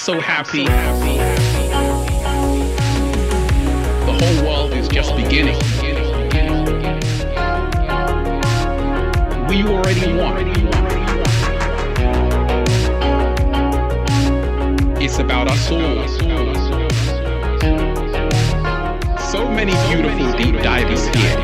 so happy. The whole world is just beginning. We already won. It's about us all. So many beautiful deep divers here.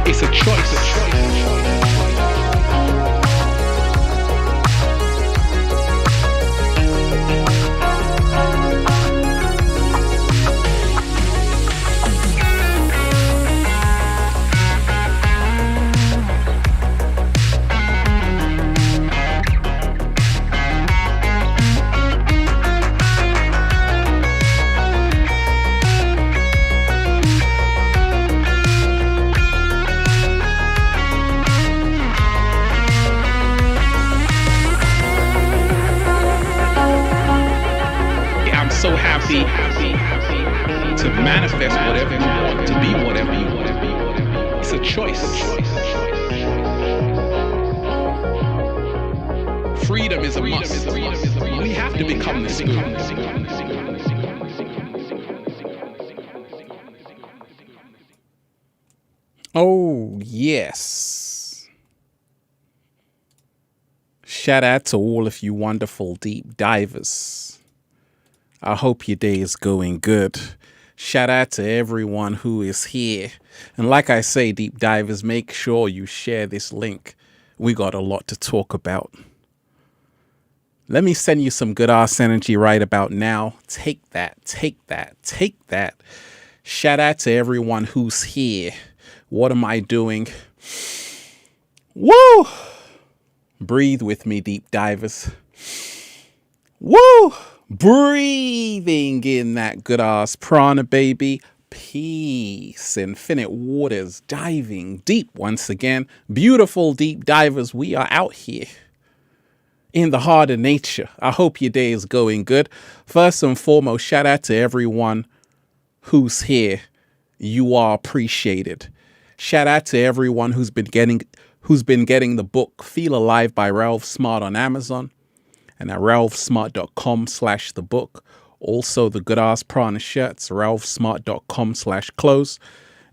It's a choice. So happy to manifest whatever you want, to be whatever you want. It's a choice. Freedom is a must. We have to become the spoon. Oh, yes. Shout out to all of you wonderful deep divers. I hope your day is going good. Shout out to everyone who is here. And like I say, deep divers, make sure you share this link. We got a lot to talk about. Let me send you some good ass energy right about now. Take that, take that, take that. Shout out to everyone who's here. What am I doing? Woo! Breathe with me, deep divers. Woo! Breathing in that good ass prana, baby. Peace. Infinite waters. Diving deep once again. Beautiful deep divers. We are out here in the heart of nature. I hope your day is going good. First and foremost, shout out to everyone who's here. You are appreciated. Shout out to everyone who's been getting the book Feel Alive by Ralph Smart on Amazon. And at ralphsmart.com/the-book. Also the good ass prana shirts, ralphsmart.com/clothes.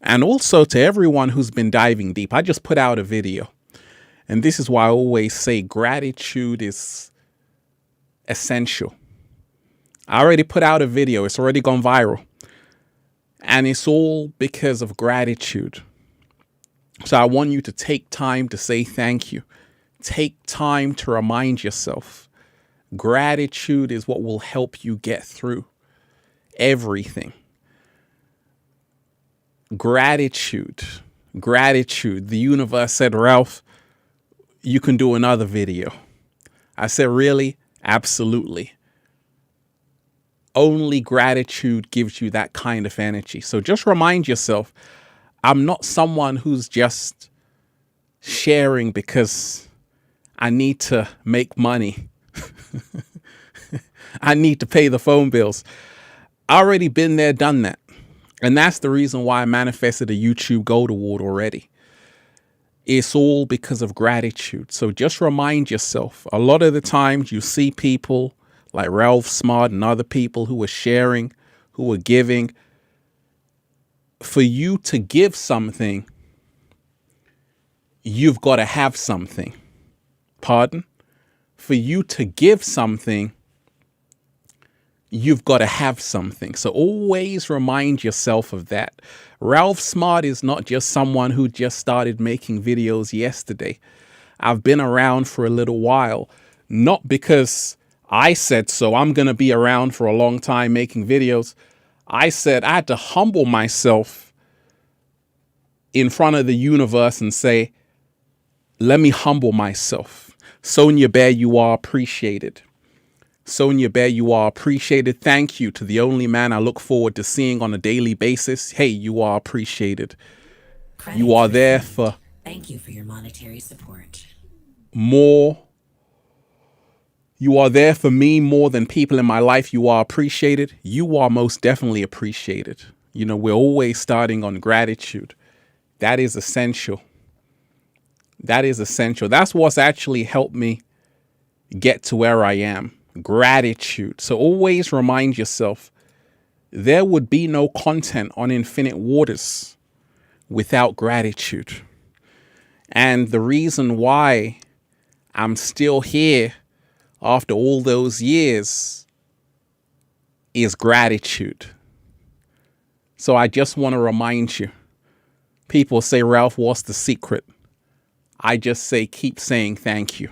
And also to everyone who's been diving deep. I just put out a video. And this is why I always say gratitude is essential. I already put out a video. It's already gone viral. And it's all because of gratitude. So I want you to take time to say thank you. Take time to remind yourself. Gratitude is what will help you get through everything. Gratitude. The universe said, Ralph, you can do another video. I said, really? Absolutely. Only gratitude gives you that kind of energy. So just remind yourself, I'm not someone who's just sharing because I need to make money. I need to pay the phone bills. I already been there, done that. And that's the reason why I manifested a YouTube Gold Award already. It's all because of gratitude. So just remind yourself, a lot of the times you see people like Ralph Smart and other people who are sharing, who are giving. For you to give something, you've got to have something. Pardon? For you to give something, you've got to have something. So always remind yourself of that. Ralph Smart is not just someone who just started making videos yesterday. I've been around for a little while, not because I said so. I'm going to be around for a long time making videos. I said I had to humble myself in front of the universe and say, let me humble myself. Sonia Bear, you are appreciated. Sonia Bear, you are appreciated. Thank you to the only man I look forward to seeing on a daily basis. Hey, you are appreciated. You are there for Thank you for your monetary support. more. You are there for me more than people in my life. You are appreciated. You are most definitely appreciated. You know, we're always starting on gratitude. That is essential. That is essential. That's what's actually helped me get to where I am. Gratitude. So always remind yourself, there would be no content on Infinite Waters without gratitude. And the reason why I'm still here after all those years is gratitude. So I just want to remind you, people say, Ralph, what's the secret? I just say, keep saying thank you.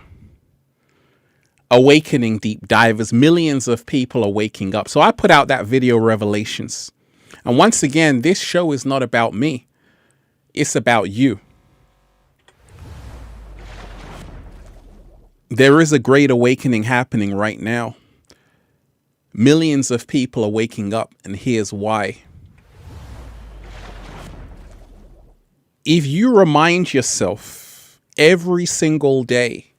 Awakening deep divers, millions of people are waking up. So I put out that video, Revelations. And once again, this show is not about me. It's about you. There is a great awakening happening right now. Millions of people are waking up, and here's why. If you remind yourself every single day,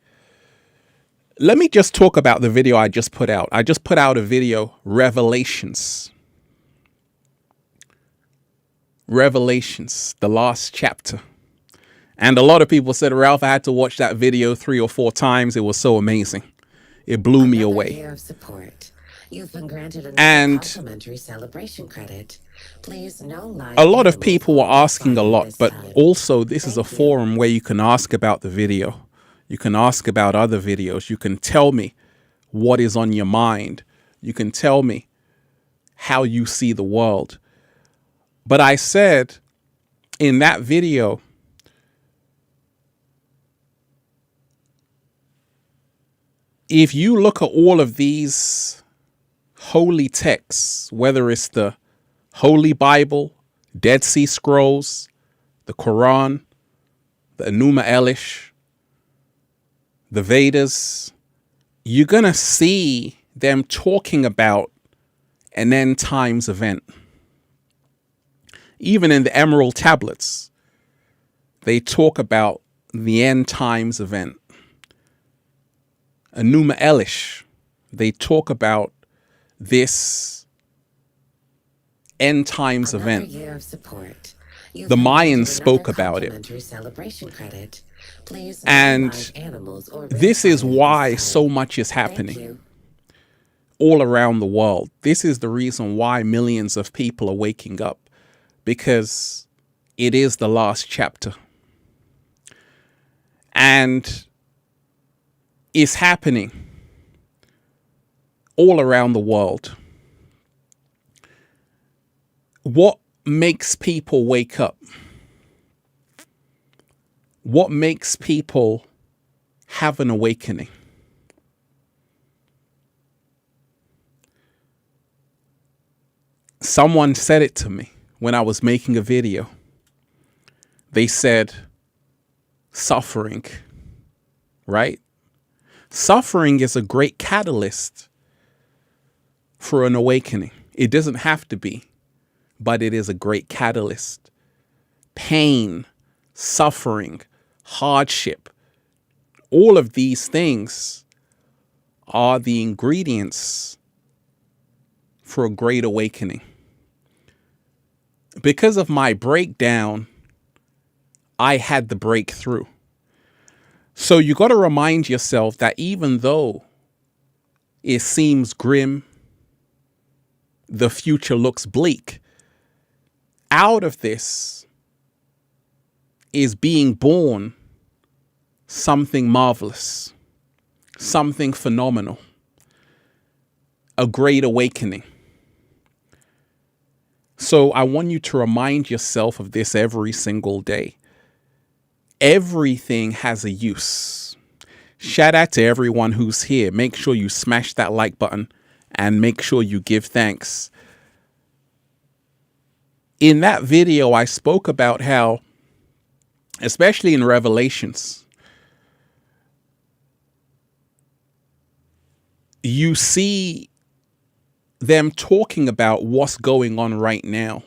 let me just talk about the video I just put out. I just put out a video, Revelations. Revelations, the last chapter. And a lot of people said, Ralph, I had to watch that video 3 or 4 times. It was so amazing. It blew me away. Year of support. You've been granted another And complimentary celebration credit. Please, no live a lot of animals people will were be asking a fired lot, this but time. also this is a Thank you. forum where you can ask about the video. You can ask about other videos. You can tell me what is on your mind. You can tell me how you see the world. But I said in that video, if you look at all of these holy texts, whether it's the Holy Bible, Dead Sea Scrolls, the Quran, the Enuma Elish, the Vedas, you're going to see them talking about an end times event. Even in the Emerald Tablets, they talk about the end times event. Enuma Elish, they talk about this end times Another event. year of support. You've The been Mayans granted spoke another about it. complimentary celebration credit. Please, And no live animals or this is fired why this so time. much is Thank happening you. all around the world. This is the reason why millions of people are waking up, because it is the last chapter. And it's happening all around the world. What makes people wake up? What makes people have an awakening? Someone said it to me when I was making a video. They said, suffering, right? Suffering is a great catalyst for an awakening. It doesn't have to be, but it is a great catalyst. Pain, suffering, hardship, all of these things are the ingredients for a great awakening. Because of my breakdown, I had the breakthrough. So you got to remind yourself that even though it seems grim, the future looks bleak, out of this is being born something marvelous, something phenomenal, a great awakening. So I want you to remind yourself of this every single day. Everything has a use. Shout out to everyone who's here. Make sure you smash that like button and make sure you give thanks. In that video, I spoke about how, especially in Revelations, you see them talking about what's going on right now.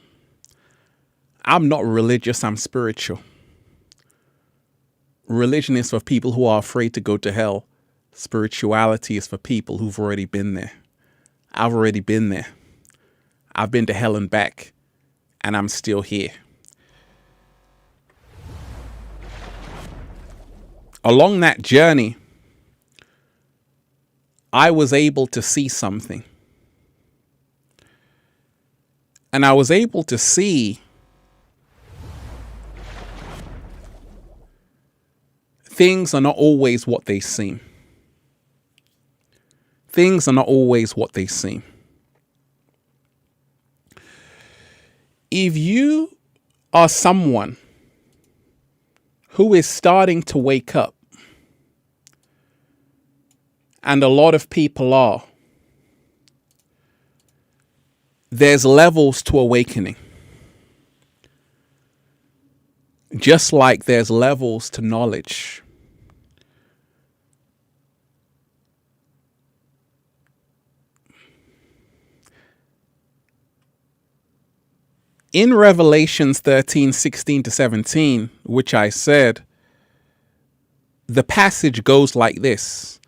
I'm not religious, I'm spiritual. Religion is for people who are afraid to go to hell. Spirituality is for people who've already been there. I've already been there. I've been to hell and back, and I'm still here. Along that journey, I was able to see something. And I was able to see things are not always what they seem. Things are not always what they seem. If you are someone who is starting to wake up, and a lot of people are, there's levels to awakening. Just like there's levels to knowledge. In Revelations 13:16-17, which I said, the passage goes like this.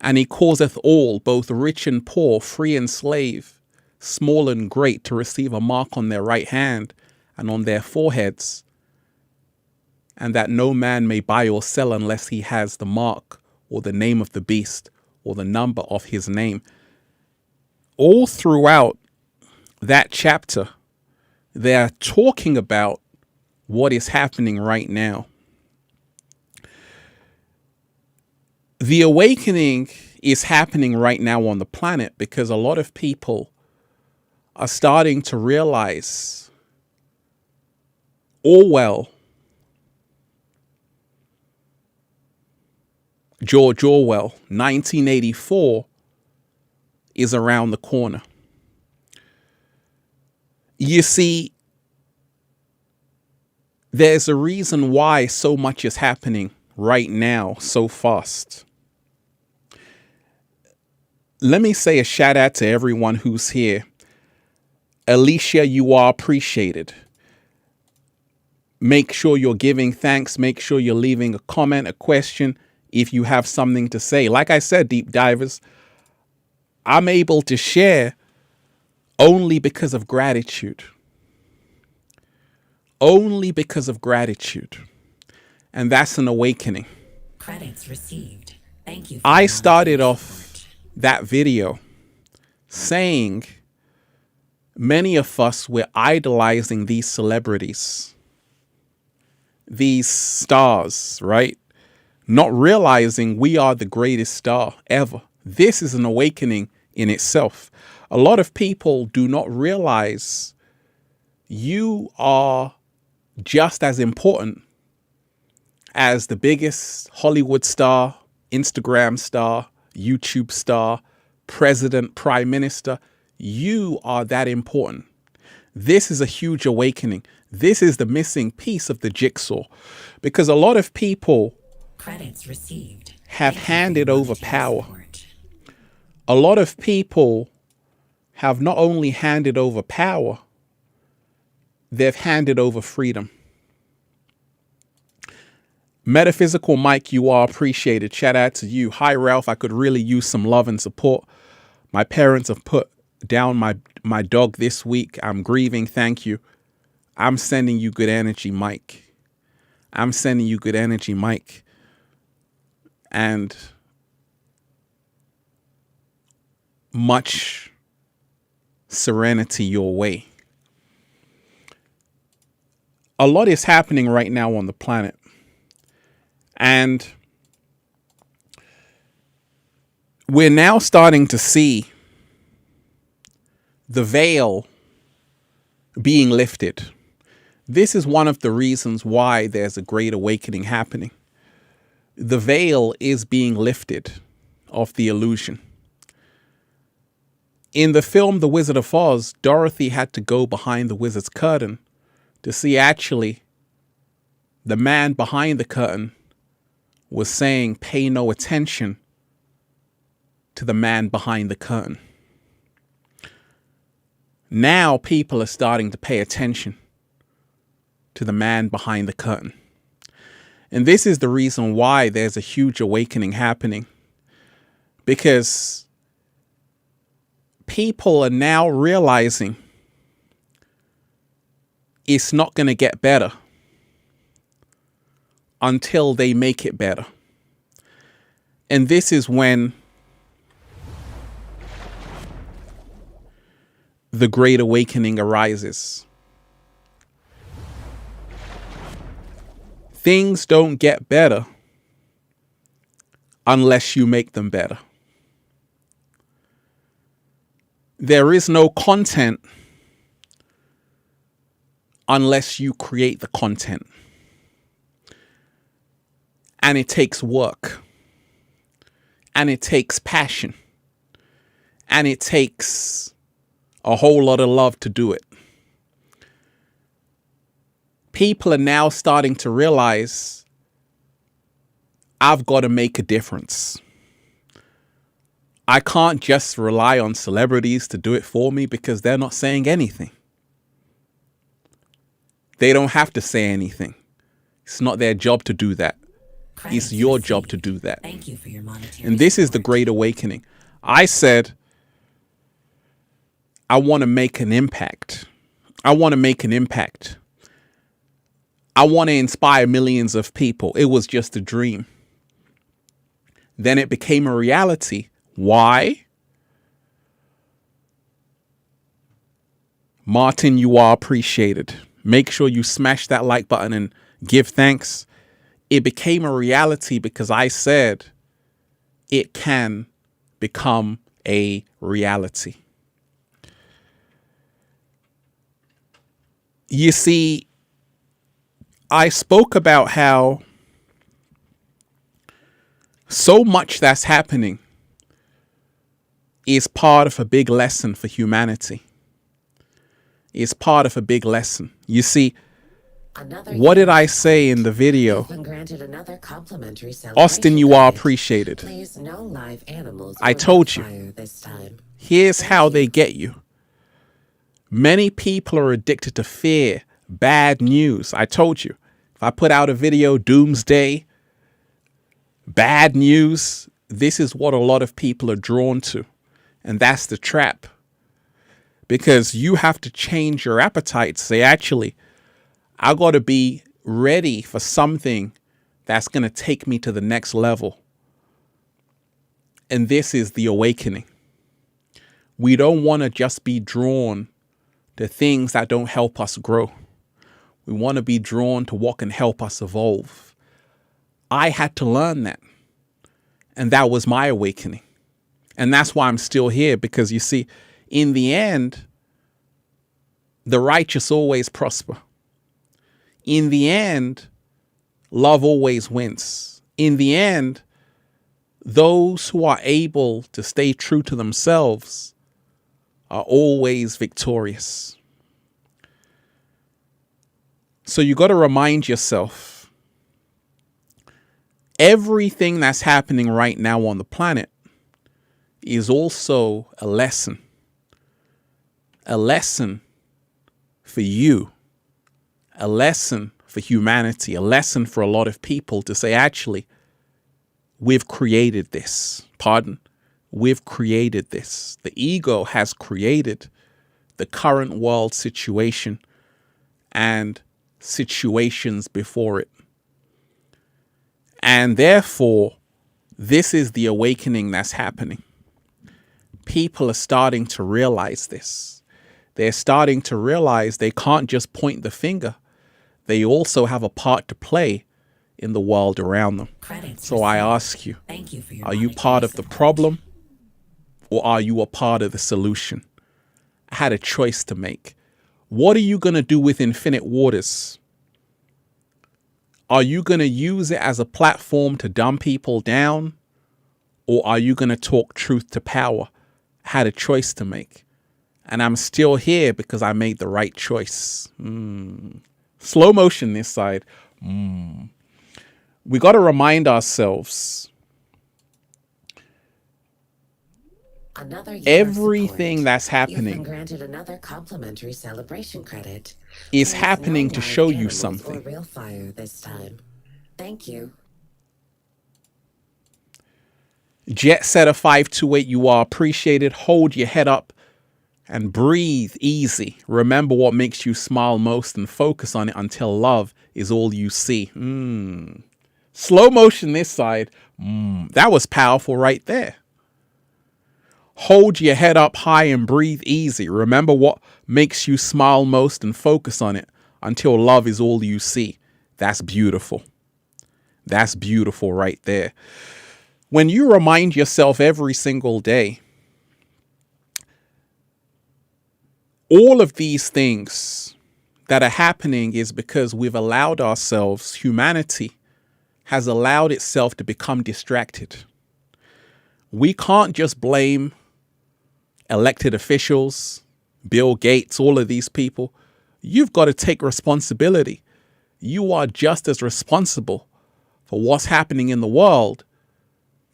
And he causeth all, both rich and poor, free and slave, small and great, to receive a mark on their right hand and on their foreheads, and that no man may buy or sell unless he has the mark or the name of the beast or the number of his name. All throughout that chapter, they are talking about what is happening right now. The awakening is happening right now on the planet because a lot of people are starting to realize George Orwell, 1984 is around the corner. You see, there's a reason why so much is happening right now so fast. Let me say a shout out to everyone who's here. Alicia, you are appreciated. Make sure you're giving thanks. Make sure you're leaving a comment, a question, if you have something to say. Like I said, deep divers, I'm able to share only because of gratitude. Only because of gratitude. And that's an awakening. Credits received. Thank you. I started off that video saying many of us were idolizing these celebrities, these stars, right? Not realizing we are the greatest star ever. This is an awakening in itself. A lot of people do not realize you are just as important as the biggest Hollywood star, Instagram star, YouTube star, president, prime minister. You are that important. This is a huge awakening. This is the missing piece of the jigsaw, because a lot of people Credits received. have handed over power. A lot of people have not only handed over power, they've handed over freedom. Metaphysical Mike, you are appreciated. Shout out to you. Hi, Ralph. I could really use some love and support. My parents have put down my dog this week. I'm grieving. Thank you. I'm sending you good energy, Mike. I'm sending you good energy, Mike. And much serenity your way. A lot is happening right now on the planet. And we're now starting to see the veil being lifted. This is one of the reasons why there's a great awakening happening. The veil is being lifted of the illusion. In the film The Wizard of Oz, Dorothy had to go behind the wizard's curtain to see actually the man behind the curtain was saying, pay no attention to the man behind the curtain. Now people are starting to pay attention to the man behind the curtain. And this is the reason why there's a huge awakening happening. Because people are now realizing it's not going to get better until they make it better. And this is when the Great Awakening arises. Things don't get better unless you make them better. There is no content unless you create the content. And it takes work. And it takes passion. And it takes a whole lot of love to do it. People are now starting to realize I've got to make a difference. I can't just rely on celebrities to do it for me because they're not saying anything. They don't have to say anything. It's not their job to do that. It's your job to do that. Thank you for your monetary And this is the support. Great Awakening. I said, I want to make an impact. I want to make an impact. I want to inspire millions of people. It was just a dream. Then it became a reality. Why? Martin, you are appreciated. Make sure you smash that like button and give thanks. It became a reality because I said it can become a reality. You see, I spoke about how so much that's happening is part of a big lesson for humanity. It's part of a big lesson. You see, what did I say in the video? You've been granted another complimentary Austin, you celebration are credit. appreciated. Please, no live animals I will told you. expire this time. Here's how they get you. Many people are addicted to fear, bad news. I told you. If I put out a video, doomsday, bad news, this is what a lot of people are drawn to. And that's the trap. Because you have to change your appetite. Say, actually, I got to be ready for something that's going to take me to the next level. And this is the awakening. We don't want to just be drawn to things that don't help us grow. We want to be drawn to what can help us evolve. I had to learn that. And that was my awakening. And that's why I'm still here, because you see, in the end, the righteous always prosper. In the end, love always wins. In the end, those who are able to stay true to themselves are always victorious. So you got to remind yourself, everything that's happening right now on the planet is also a lesson. A lesson for you. A lesson for humanity. A lesson for a lot of people to say, actually, we've created this. Pardon? We've created this. The ego has created the current world situation and situations before it. And therefore, this is the awakening that's happening. People are starting to realize this. They're starting to realize they can't just point the finger. They also have a part to play in the world around them. Credits So I received. ask you, Thank you for your are you monetary part of the support. problem or are you a part of the solution? I had a choice to make. What are you going to do with Infinite Waters? Are you going to use it as a platform to dumb people down? Or are you going to talk truth to power? I had a choice to make. And I'm still here because I made the right choice. Slow motion this side. We got to remind ourselves Another year of Everything support. that's You've been happening granted another complimentary celebration credit. is Please, happening no to live show you animals or something. real fire this time. Thank you. Jet Setter 528, you are appreciated. Hold your head up and breathe easy. Remember what makes you smile most and focus on it until love is all you see. Slow motion this side. That was powerful right there. Hold your head up high and breathe easy. Remember what makes you smile most and focus on it until love is all you see. That's beautiful. That's beautiful right there. When you remind yourself every single day, all of these things that are happening is because we've allowed ourselves, humanity has allowed itself to become distracted. We can't just blame elected officials, Bill Gates, all of these people. You've got to take responsibility. You are just as responsible for what's happening in the world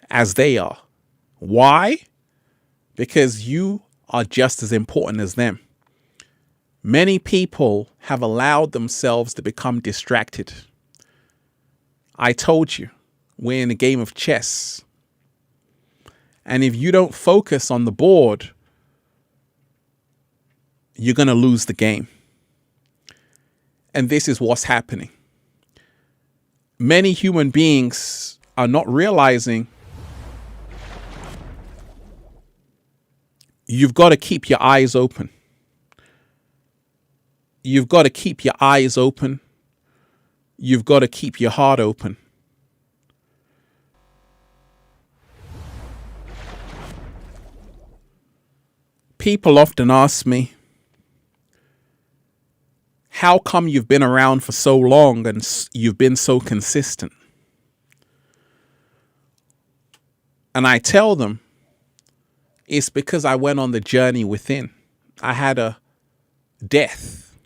as they are. Why? Because you are just as important as them. Many people have allowed themselves to become distracted. I told you, we're in a game of chess. And if you don't focus on the board, you're going to lose the game. And this is what's happening. Many human beings are not realizing you've got to keep your eyes open. You've got to keep your eyes open. You've got to keep your heart open. People often ask me, how come you've been around for so long and you've been so consistent? And I tell them, it's because I went on the journey within. I had a death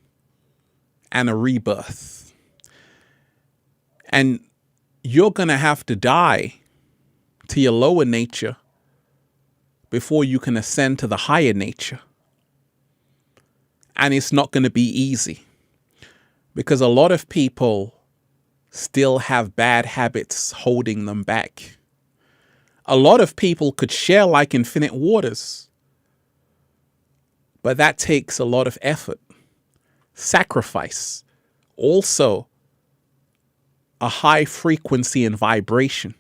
and a rebirth. And you're going to have to die to your lower nature before you can ascend to the higher nature. And it's not going to be easy because a lot of people still have bad habits holding them back. A lot of people could share like infinite waters, but that takes a lot of effort, sacrifice, also a high frequency and vibration.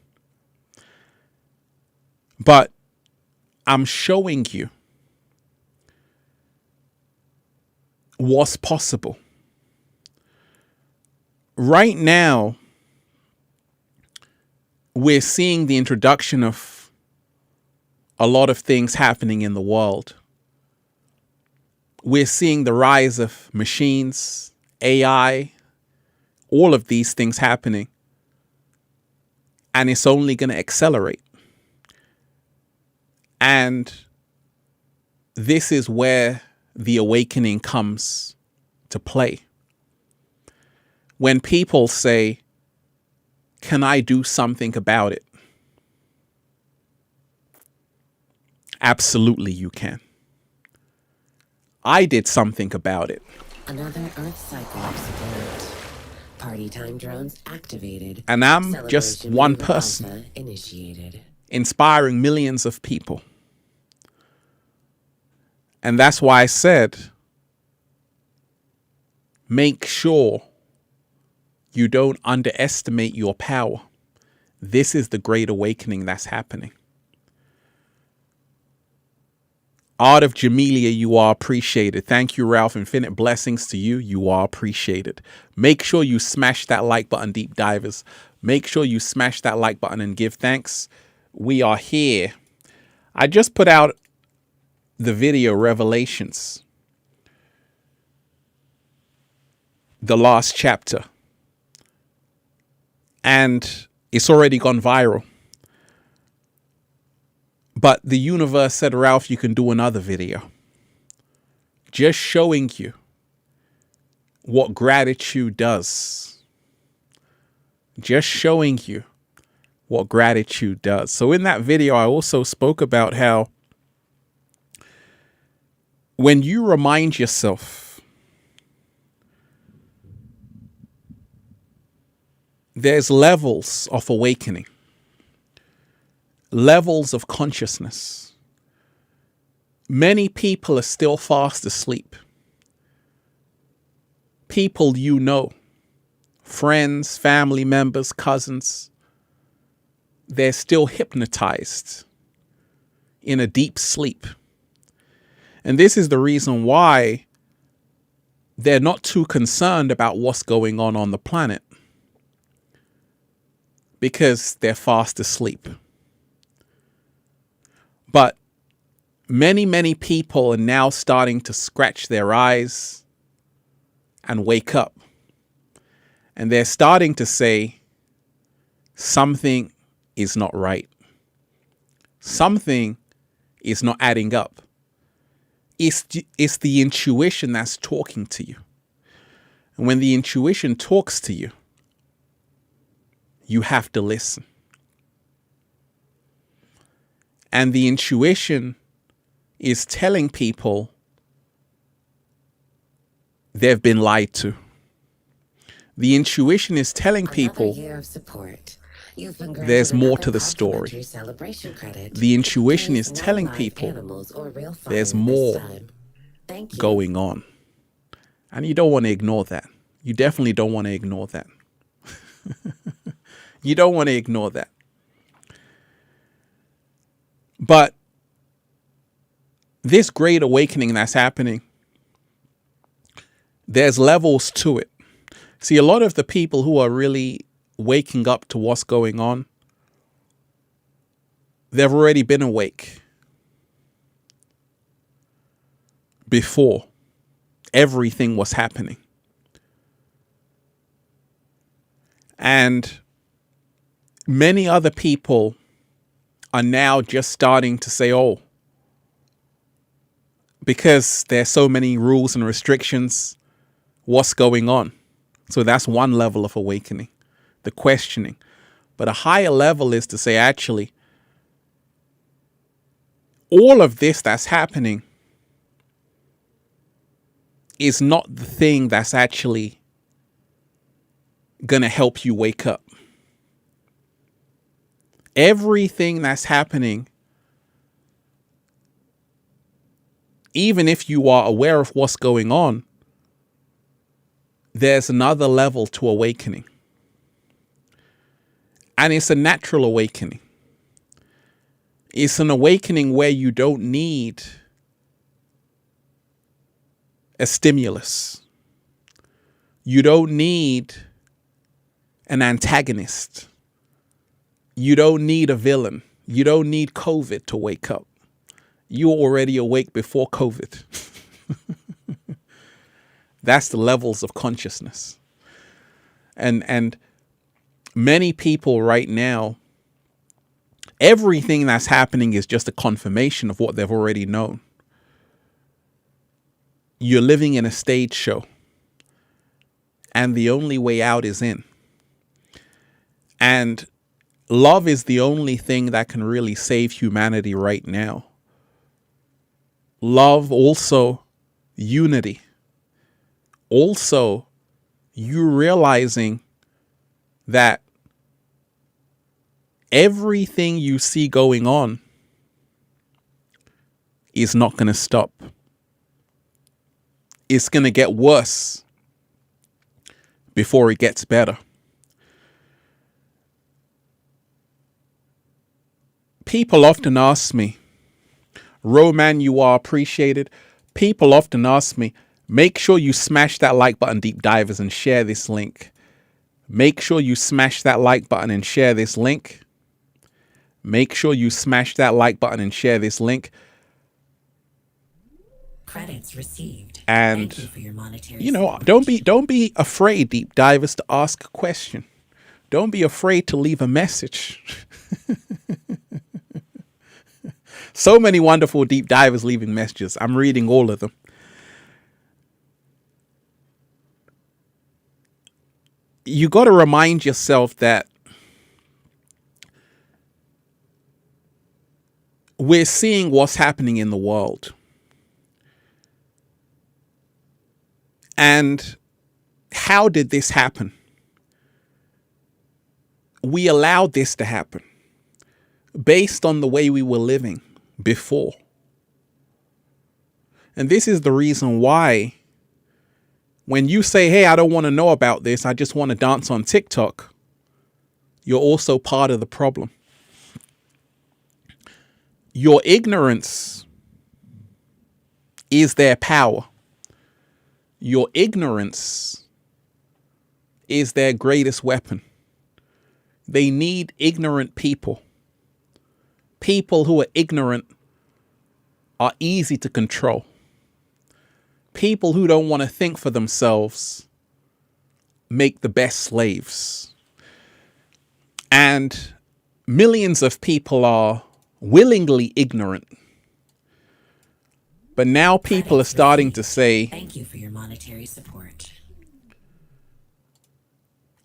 But I'm showing you what's possible. Right now, we're seeing the introduction of a lot of things happening in the world. We're seeing the rise of machines, AI, all of these things happening. And it's only going to accelerate. And this is where the awakening comes to play. When people say, can I do something about it? Absolutely you can. I did something about it. Another Earth cycle observed. Party time drones activated. And I'm just Celebration one mode person alpha initiated. inspiring millions of people. And that's why I said, make sure you don't underestimate your power. This is the great awakening that's happening. Art of Jamelia, you are appreciated. Thank you, Ralph. Infinite blessings to you. You are appreciated. Make sure you smash that like button, deep divers. Make sure you smash that like button and give thanks. We are here. I just put out the video Revelations, the last chapter, and it's already gone viral. But the universe said, Ralph, you can do another video just showing you what gratitude does. Just showing you what gratitude does. So in that video, I also spoke about how when you remind yourself there's levels of awakening, levels of consciousness. Many people are still fast asleep. People you know, friends, family members, cousins, they're still hypnotized in a deep sleep. And this is the reason why they're not too concerned about what's going on the planet, because they're fast asleep. But many people are now starting to scratch their eyes and wake up. And they're starting to say, something is not right. Something is not adding up. It's the intuition that's talking to you. And when the intuition talks to you, you have to listen. And the intuition is telling people they've been lied to. The intuition is telling people there's more to the story. The intuition is telling people there's more going on. And you don't want to ignore that. You definitely don't want to ignore that. You don't want to ignore that. But this great awakening that's happening, there's levels to it. See, a lot of the people who are really waking up to what's going on, they've already been awake before everything was happening. And many other people are now just starting to say, oh, because there's so many rules and restrictions, what's going on? So that's one level of awakening, the questioning. But a higher level is to say, actually, all of this that's happening is not the thing that's actually going to help you wake up. Everything that's happening, even if you are aware of what's going on, there's another level to awakening. And it's a natural awakening. It's an awakening where you don't need a stimulus. You don't need an antagonist. You don't need a villain. You don't need COVID to wake up. You're already awake before COVID. That's the levels of consciousness. And many people right now, everything that's happening is just a confirmation of what they've already known. You're living in a stage show, and the only way out is in. And love is the only thing that can really save humanity right now. Love, also unity. Also, you realizing that everything you see going on is not going to stop. It's going to get worse before it gets better. People often ask me, Roman, you are appreciated. People often ask me, make sure you smash that like button, deep divers, and share this link. Make sure you smash that like button and share this link. Make sure you smash that like button and share this link. Credits received. And Thank you for your monetary don't be afraid, deep divers, to ask a question. Don't be afraid to leave a message. So many wonderful deep divers leaving messages. I'm reading all of them. You got to remind yourself that we're seeing what's happening in the world. And how did this happen? We allowed this to happen based on the way we were living before. And this is the reason why when you say, hey, I don't want to know about this, I just want to dance on TikTok, you're also part of the problem. Your ignorance is their power. Your ignorance is their greatest weapon. They need ignorant people. People who are ignorant are easy to control. People who don't want to think for themselves make the best slaves. And millions of people are willingly ignorant. But now people are starting to say, thank you for your monetary support.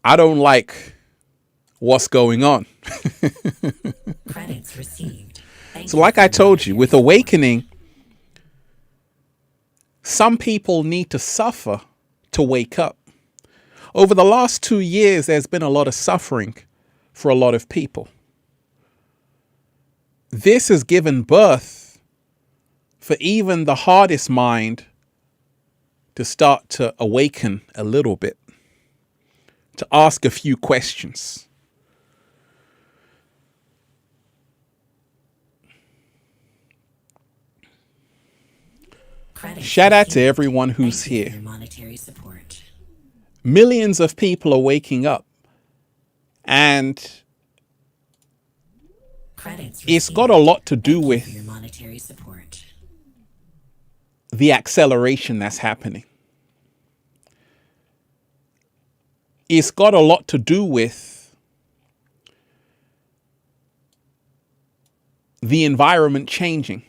I don't like what's going on. Credits received. So like I told you, with awakening, some people need to suffer to wake up. Over the last 2 years, there's been a lot of suffering for a lot of people. This has given birth for even the hardest mind to start to awaken a little bit, to ask a few questions. Shout out to everyone who's here. Millions of people are waking up, and it's got a lot to do with the acceleration that's happening. It's got a lot to do with the environment changing.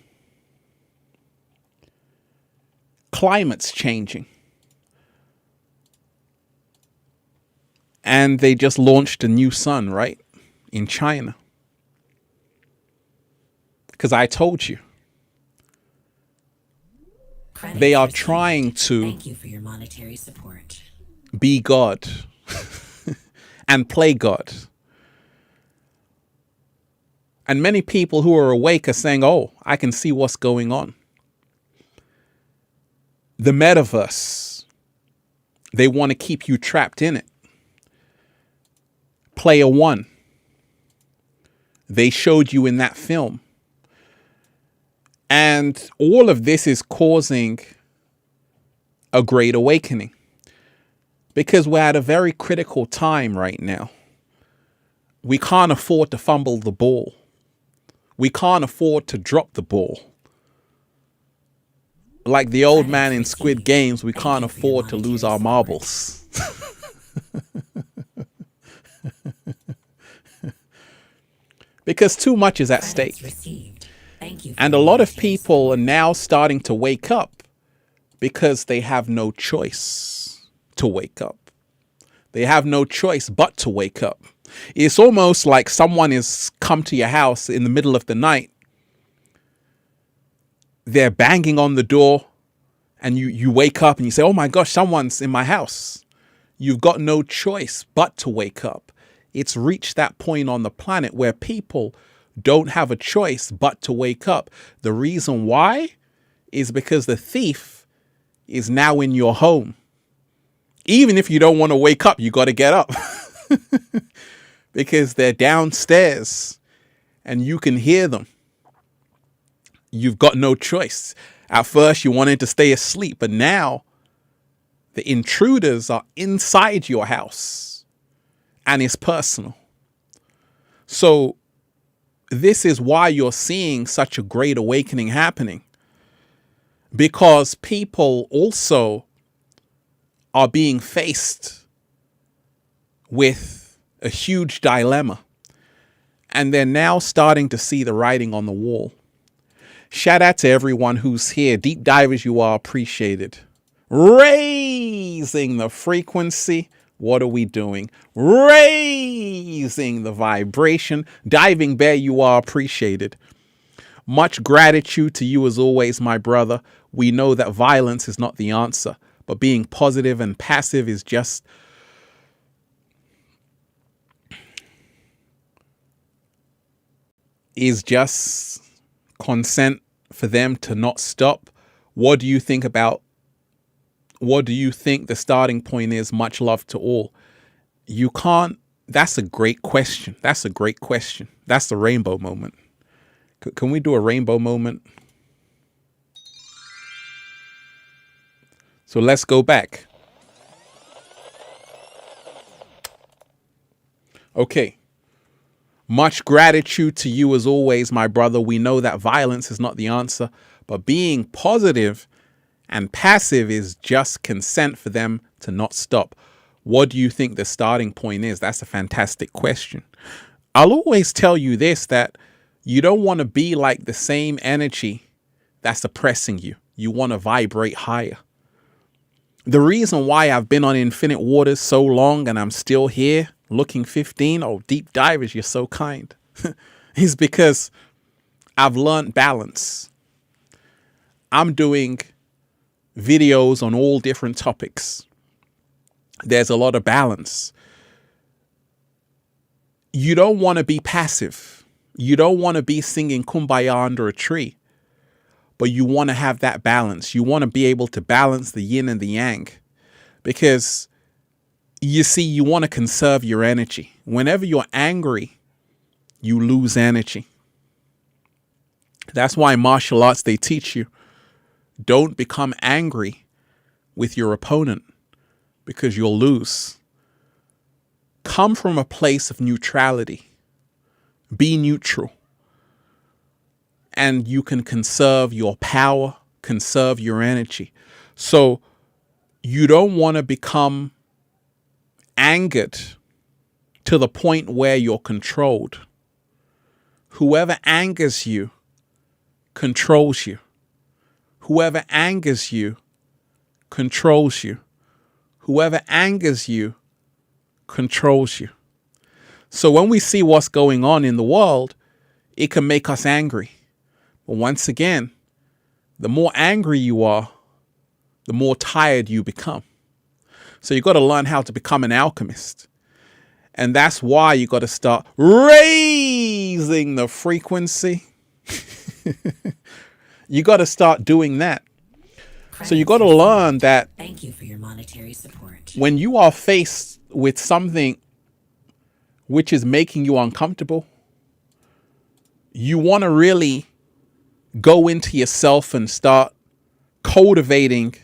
Climate's changing. And they just launched a new sun, right? In China. Because I told you. They are trying to thank you for your monetary support. Be God and play God. And many people who are awake are saying, oh, I can see what's going on. The metaverse, they want to keep you trapped in it. Player One, they showed you in that film. And all of this is causing a great awakening because we're at a very critical time right now. We can't afford to fumble the ball. We can't afford to drop the ball. Like the old man in Squid Games, we can't afford to lose our marbles. Because too much is at stake. And a lot of people are now starting to wake up because they have no choice to wake up. They have no choice but to wake up. It's almost like someone has come to your house in the middle of the night. They're banging on the door and you wake up and you say, oh my gosh, someone's in my house. You've got no choice but to wake up. It's reached that point on the planet where people don't have a choice but to wake up. The reason why is because the thief is now in your home. Even if you don't want to wake up, you got to get up because they're downstairs and you can hear them. You've got no choice. At first, you wanted to stay asleep, but now the intruders are inside your house and it's personal. So this is why you're seeing such a great awakening happening, because people also are being faced with a huge dilemma, and they're now starting to see the writing on the wall. Shout out to everyone who's here. Deep divers, you are appreciated. Raising the frequency. What are we doing? Raising the vibration. Diving bear, you are appreciated. Much gratitude to you as always, my brother. We know that violence is not the answer, but being positive and passive is just consent for them to not stop. What do you think the starting point is? Much love to all. You can't. That's a great question. That's a great question. That's the rainbow moment. Can we do a rainbow moment? So let's go back. Okay. Much gratitude to you as always, my brother. We know that violence is not the answer, but being positive and passive is just consent for them to not stop. What do you think the starting point is? That's a fantastic question. I'll always tell you this, that you don't want to be like the same energy that's oppressing you. You want to vibrate higher. The reason why I've been on Infinite Waters so long and I'm still here looking 15, oh, deep divers, you're so kind, is because I've learned balance. I'm doing videos on all different topics. There's a lot of balance. You don't want to be passive. You don't want to be singing Kumbaya under a tree, but you want to have that balance. You want to be able to balance the yin and the yang, because you see, you want to conserve your energy. Whenever you're angry, you lose energy. That's why martial arts, they teach you, don't become angry with your opponent, because you'll lose. Come from a place of neutrality. Be neutral. And you can conserve your power, conserve your energy. So you don't want to become angered to the point where you're controlled. Whoever angers you controls you. Whoever angers you controls you. Whoever angers you controls you. So when we see what's going on in the world, it can make us angry. But once again, the more angry you are, the more tired you become. So you got to learn how to become an alchemist. And that's why you got to start raising the frequency. You got to start doing that. So you got to learn that. Thank you for your monetary support. When you are faced with something which is making you uncomfortable, you want to really go into yourself and start cultivating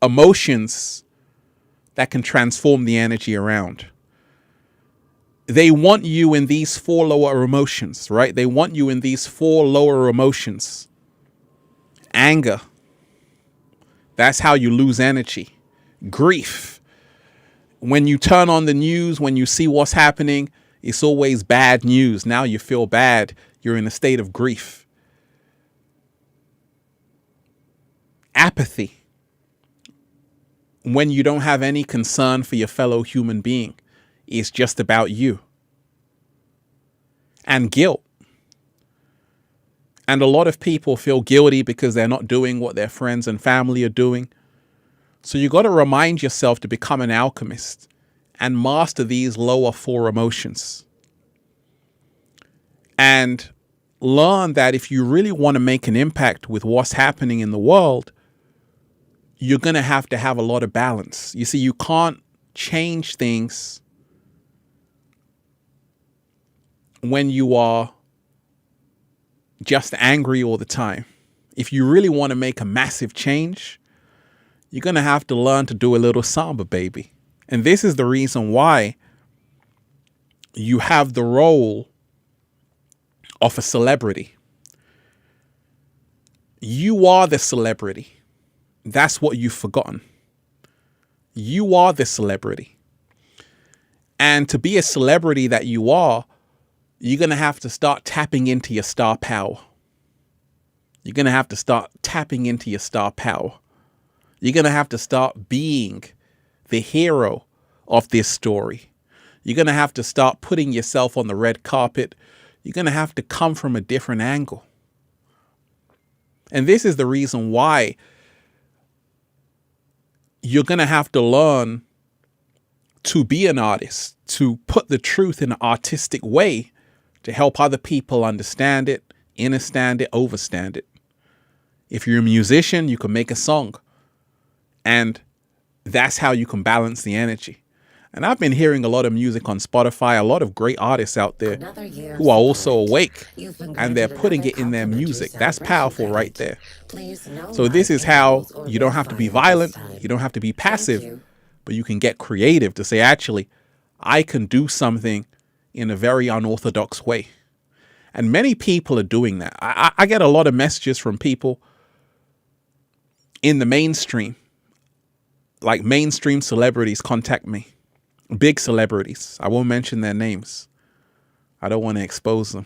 emotions that can transform the energy around. They want you in these 4 lower emotions, right? They want you in these 4 lower emotions. Anger. That's how you lose energy. Grief. When you turn on the news, when you see what's happening, it's always bad news. Now you feel bad. You're in a state of grief. Apathy. When you don't have any concern for your fellow human being. It's just about you. And guilt. And a lot of people feel guilty because they're not doing what their friends and family are doing. So you got to remind yourself to become an alchemist and master these lower 4 emotions. And learn that if you really want to make an impact with what's happening in the world, you're going to have a lot of balance. You see, you can't change things when you are just angry all the time. If you really want to make a massive change, you're going to have to learn to do a little samba, baby. And this is the reason why you have the role of a celebrity. You are the celebrity. That's what you've forgotten. You are the celebrity. And to be a celebrity that you are, you're going to have to start tapping into your star power. You're going to have to start tapping into your star power. You're going to have to start being the hero of this story. You're going to have to start putting yourself on the red carpet. You're going to have to come from a different angle. And this is the reason why you're going to have to learn to be an artist, to put the truth in an artistic way to help other people understand it, understand it, overstand it. If you're a musician, you can make a song. And that's how you can balance the energy. And I've been hearing a lot of music on Spotify, a lot of great artists out there who are also awake, and they're putting it in their music. That's powerful right there. So this is how you don't have to be violent, you don't have to be passive, but you can get creative to say, actually, I can do something in a very unorthodox way. And many people are doing that. I get a lot of messages from people in the mainstream, like mainstream celebrities contact me. Big celebrities. I won't mention their names. I don't want to expose them.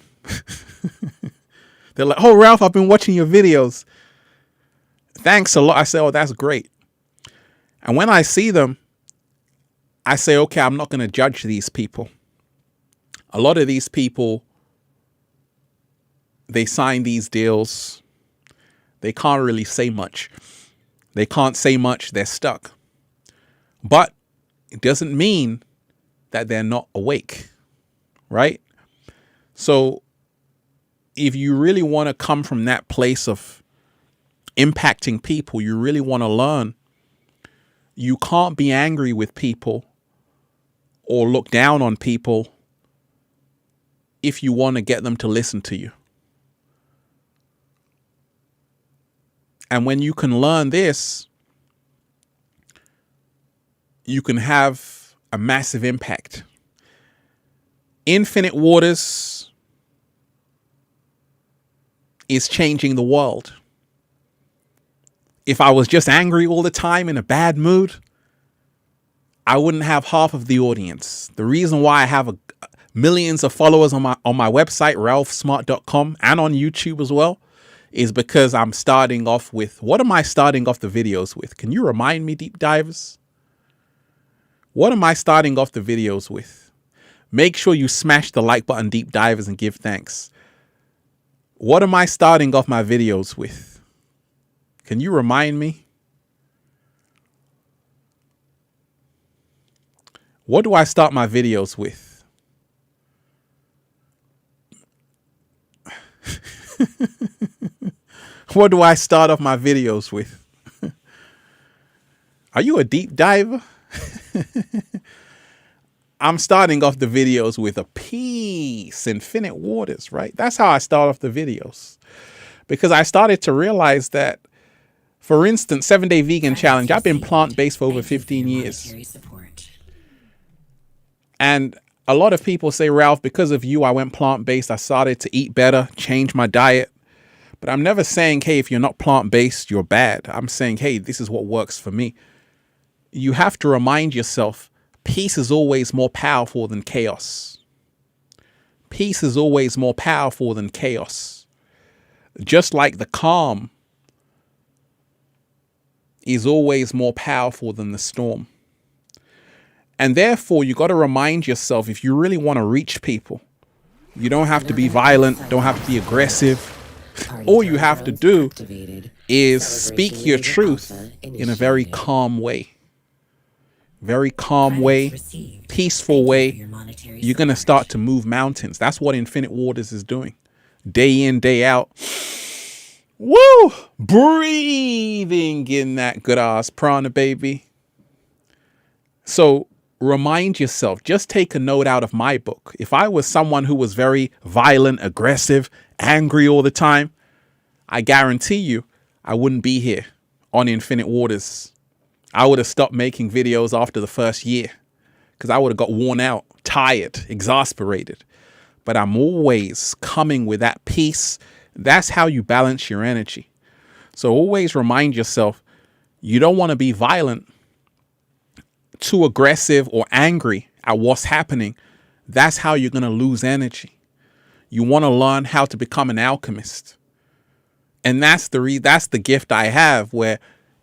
They're like, oh, Ralph, I've been watching your videos. Thanks a lot. I say, oh, that's great. And when I see them, I say, okay, I'm not going to judge these people. A lot of these people, they sign these deals. They can't really say much. They can't say much. They're stuck. But it doesn't mean that they're not awake, right? So if you really want to come from that place of impacting people, you really want to learn, you can't be angry with people or look down on people if you want to get them to listen to you. And when you can learn this, you can have a massive impact. Infinite Waters is changing the world. If I was just angry all the time in a bad mood, I wouldn't have half of the audience. The reason why I have millions of followers on my website, ralphsmart.com, and on YouTube as well, is because I'm starting off with, what am I starting off the videos with? Can you remind me, deep divers? What am I starting off the videos with? Make sure you smash the like button, deep divers, and give thanks. What am I starting off my videos with? Can you remind me? What do I start my videos with? What do I start off my videos with? Are you a deep diver? I'm starting off the videos with a peace, infinite waters, right? That's how I start off the videos. Because I started to realize that, for instance, 7-Day Vegan Challenge, I've been plant-based for over 15 years. And a lot of people say, Ralph, because of you, I went plant-based. I started to eat better, change my diet. But I'm never saying, hey, if you're not plant-based, you're bad. I'm saying, hey, this is what works for me. You have to remind yourself, peace is always more powerful than chaos. Peace is always more powerful than chaos. Just like the calm is always more powerful than the storm. And therefore, you got to remind yourself, if you really want to reach people, you don't have to be violent, don't have to be aggressive. All you have to do is speak your truth in a very calm way. Very calm way, peaceful way. You're going to start to move mountains. That's what Infinite Waters is doing. Day in, day out. Woo! Breathing in that good ass prana, baby. So remind yourself, just take a note out of my book. If I was someone who was very violent, aggressive, angry all the time, I guarantee you I wouldn't be here on Infinite Waters. I would have stopped making videos after the first year because I would have got worn out, tired, exasperated. But I'm always coming with that peace. That's how you balance your energy. So always remind yourself, you don't want to be violent, too aggressive or angry at what's happening. That's how you're going to lose energy. You want to learn how to become an alchemist. And that's the gift I have, where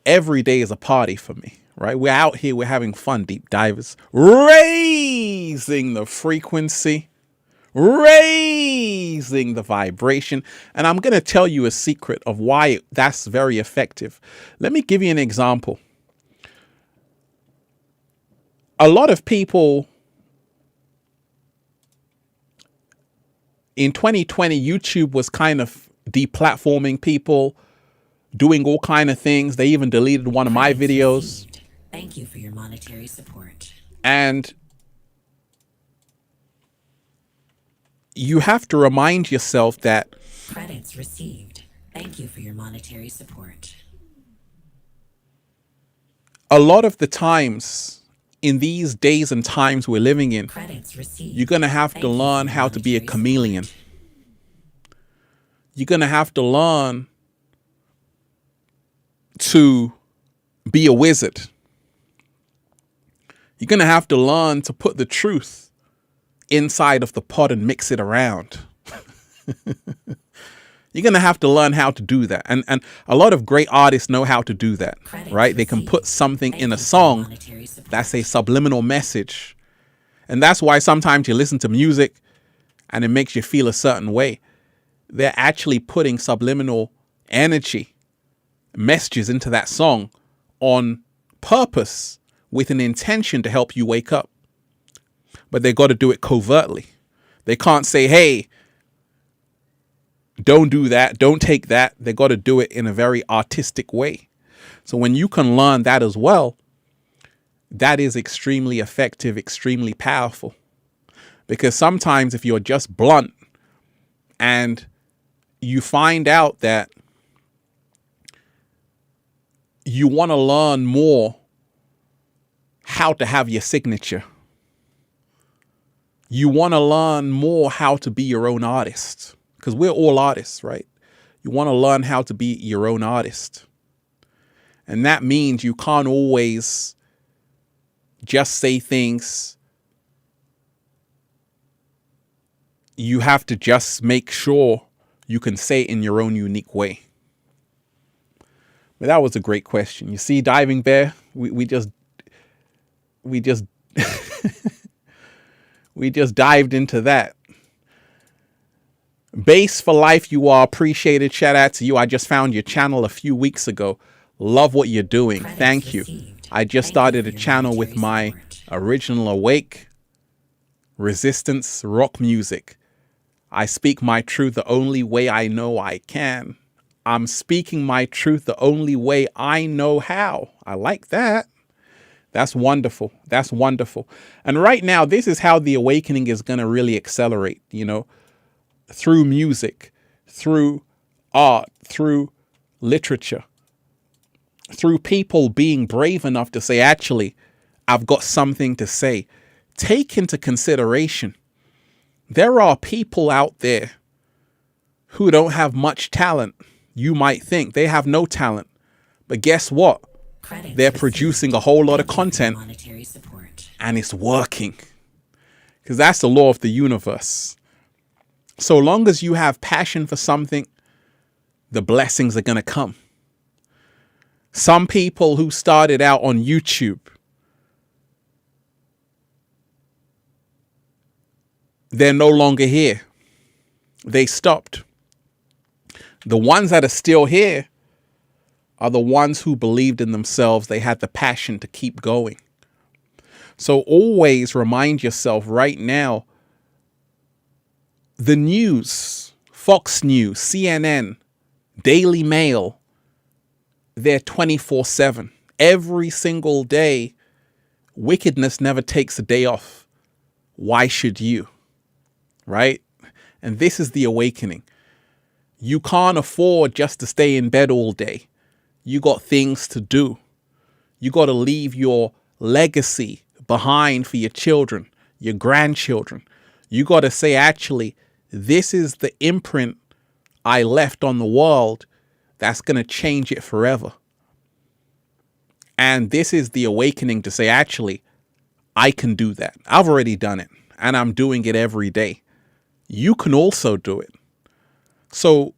every day is a party for me, right? We're out here, we're having fun, deep divers, raising the frequency, raising the vibration. And I'm going to tell you a secret of why that's very effective. Let me give you an example. a lot of people in 2020, YouTube was kind of deplatforming people, doing all kind of things. They even deleted one of my videos. Received. Thank you for your monetary support. And you have to remind yourself that Credits received. Thank you for your monetary support. a lot of the times in these days and times we're living in, Credits received. you're going to have Thank to you for learn your how to be a monetary chameleon. support. You're going to have to learn to be a wizard. You're going to have to learn to put the truth inside of the pot and mix it around. You're going to have to learn how to do that. And a lot of great artists know how to do that, Credits right? They can put received. something Thank in a you for your song monetary support. that's a subliminal message. And that's why sometimes you listen to music and it makes you feel a certain way. They're actually putting subliminal energy, messages into that song on purpose with an intention to help you wake up. But they got to do it covertly. They can't say, hey, don't do that, don't take that. They got to do it in a very artistic way. So when you can learn that as well, that is extremely effective, extremely powerful. Because sometimes if you're just blunt and you find out that you want to learn more how to have your signature, you want to learn more how to be your own artist, because we're all artists, right? You want to learn how to be your own artist. And that means you can't always just say things. You have to just make sure you can say it in your own unique way. But that was a great question. You see, Diving Bear, we just we just dived into that. Base for Life, you are appreciated. Shout out to you. I just found your channel a few weeks ago. Love what you're doing. Credits Thank you. received. I just Thank you started for a your channel with monetary my support. original Awake, Resistance, rock music. I speak my truth the only way I know I can. I'm speaking my truth the only way I know how. I like that. That's wonderful. That's wonderful. And right now, this is how the awakening is going to really accelerate, you know, through music, through art, through literature, through people being brave enough to say, actually, I've got something to say. Take into consideration, there are people out there who don't have much talent. You might think they have no talent, but guess what? Credits They're received. producing a whole lot of Thank you for your content monetary support. and it's working, because that's the law of the universe. So long as you have passion for something, the blessings are going to come. Some people who started out on YouTube, they're no longer here. They stopped. The ones that are still here are the ones who believed in themselves. They had the passion to keep going. So always remind yourself right now, the news, Fox News, CNN, Daily Mail, they're 24/7. Every single day, wickedness never takes a day off. Why should you? Right? And this is the awakening. You can't afford just to stay in bed all day. You got things to do. You got to leave your legacy behind for your children, your grandchildren. You got to say, actually, this is the imprint I left on the world that's going to change it forever. And this is the awakening to say, actually, I can do that. I've already done it, and I'm doing it every day. You can also do it. So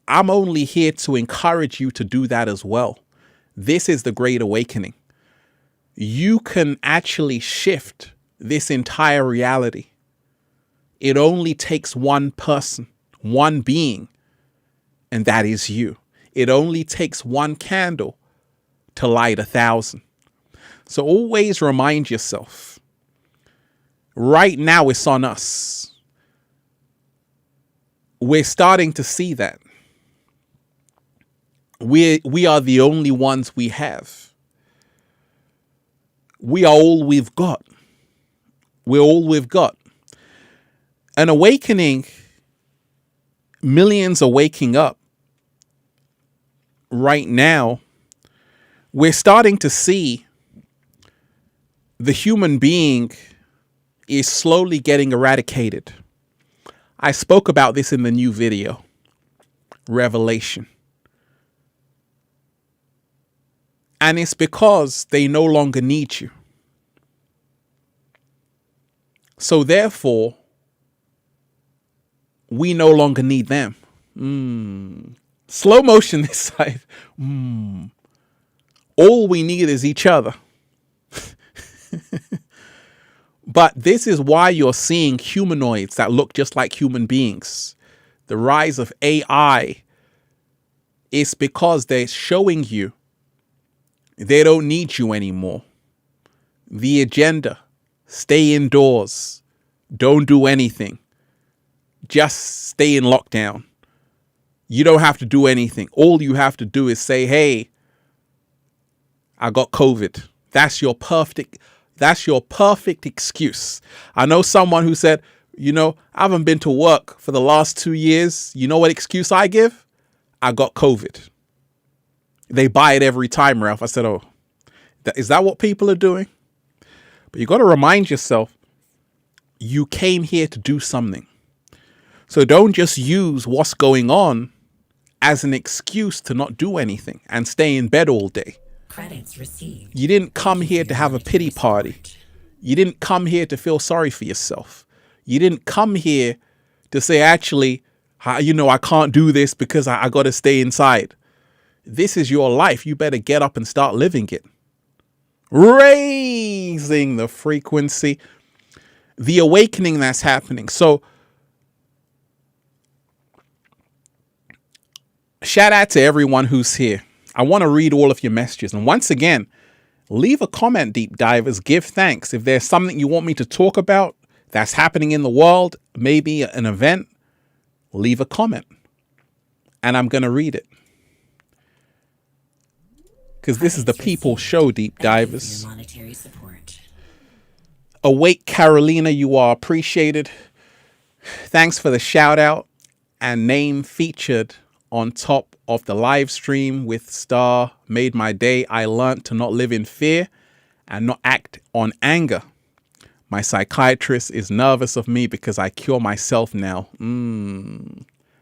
I'm only here to encourage you to do that as well. This is the great awakening. You can actually shift this entire reality. It only takes one person, one being, and that is you. It only takes one candle to light 1,000. So always remind yourself, right now it's on us. We're starting to see that. We are the only ones we have. We are all we've got. We're all we've got. An awakening, millions are waking up right now. We're starting to see the human being is slowly getting eradicated. I spoke about this in the new video, Revelation. And it's because they no longer need you. So therefore, we no longer need them. Slow motion this side. All we need is each other. But this is why you're seeing humanoids that look just like human beings. The rise of AI is because they're showing you they don't need you anymore. The agenda, stay indoors, don't do anything. Just stay in lockdown. You don't have to do anything. All you have to do is say, hey, I got COVID. That's your perfect excuse. I know someone who said, I haven't been to work for the last 2 years. You know what excuse I give? I got COVID. They buy it every time, Ralph. I said, oh, is that what people are doing? But you got to remind yourself, you came here to do something. So don't just use what's going on as an excuse to not do anything and stay in bed all day. Credits received. You didn't come here to have a pity party. You didn't come here to feel sorry for yourself. You didn't come here to say, actually, I can't do this because I got to stay inside. This is your life. You better get up and start living it. Raising the frequency, the awakening that's happening. So shout out to everyone who's here. I want to read all of your messages. And once again, leave a comment, deep divers. Give thanks. If there's something you want me to talk about that's happening in the world, maybe an event, leave a comment. And I'm going to read it. Because this is the People's Show, deep divers. Awake Carolina, you are appreciated. Thanks for the shout out and name featured on top of the live stream with Star made my day. I learned to not live in fear and not act on anger. My psychiatrist is nervous of me because I cure myself now.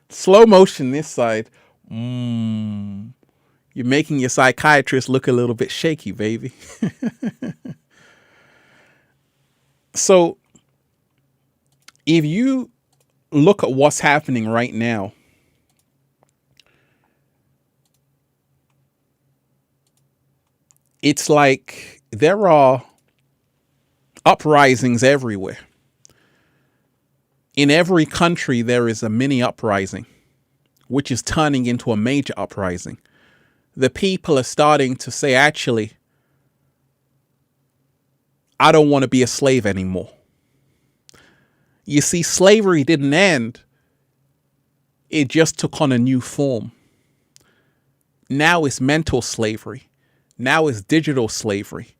Slow motion this side. You're making your psychiatrist look a little bit shaky, baby. So if you look at what's happening right now, it's like there are uprisings everywhere. In every country, there is a mini uprising, which is turning into a major uprising. The people are starting to say, actually, I don't want to be a slave anymore. You see, slavery didn't end. It just took on a new form. Now it's mental slavery. Now it's digital slavery.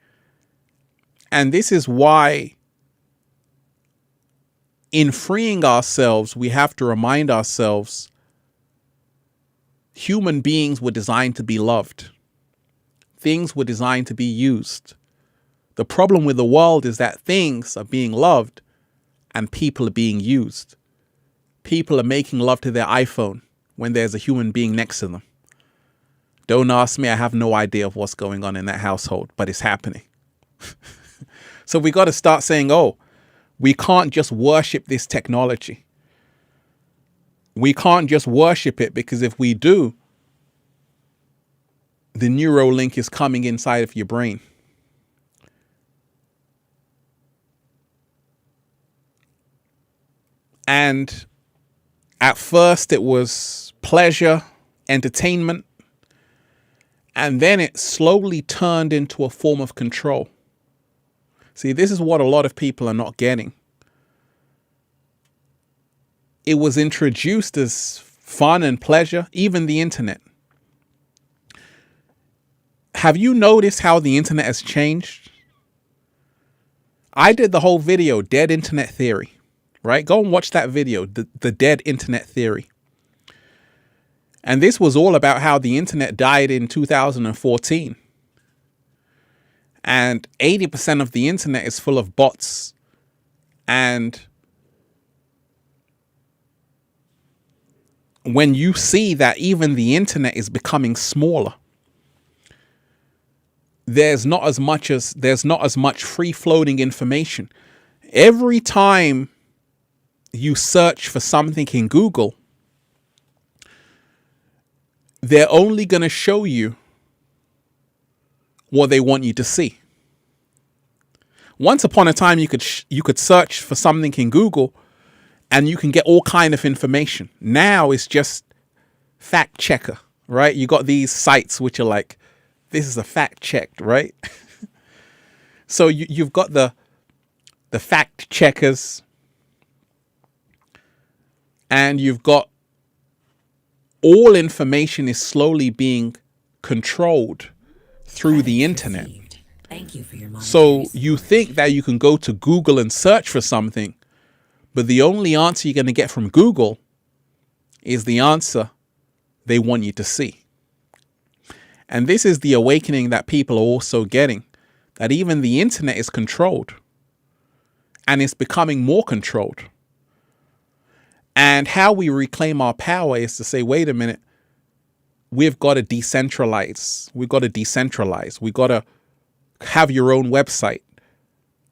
And this is why in freeing ourselves, we have to remind ourselves human beings were designed to be loved. Things were designed to be used. The problem with the world is that things are being loved and people are being used. People are making love to their iPhone when there's a human being next to them. Don't ask me. I have no idea of what's going on in that household, but it's happening. So we got to start saying, oh, we can't just worship this technology. We can't just worship it, because if we do, the Neuralink is coming inside of your brain. And at first it was pleasure, entertainment, and then it slowly turned into a form of control. See, this is what a lot of people are not getting. It was introduced as fun and pleasure, even the internet. Have you noticed how the internet has changed? I did the whole video, Dead Internet Theory, right? Go and watch that video, the Dead Internet Theory. And this was all about how the internet died in 2014. And 80% of the internet is full of bots. And when you see that even the internet is becoming smaller, there's not as much free floating information. Every time you search for something in Google, they're only going to show you what they want you to see. Once upon a time, you could search for something in Google and you can get all kind of information. Now it's just fact checker, right? You got these sites which are like, this is a fact checked, right? So you've got the fact checkers, and you've got all information is slowly being controlled through the internet. Thank you for your So you think that you can go to Google and search for something, but the only answer you're going to get from Google is the answer they want you to see. And this is the awakening that people are also getting, that even the internet is controlled, and it's becoming more controlled. And how we reclaim our power is to say, wait a minute, we've got to decentralize. We've got to decentralize. We've got to have your own website,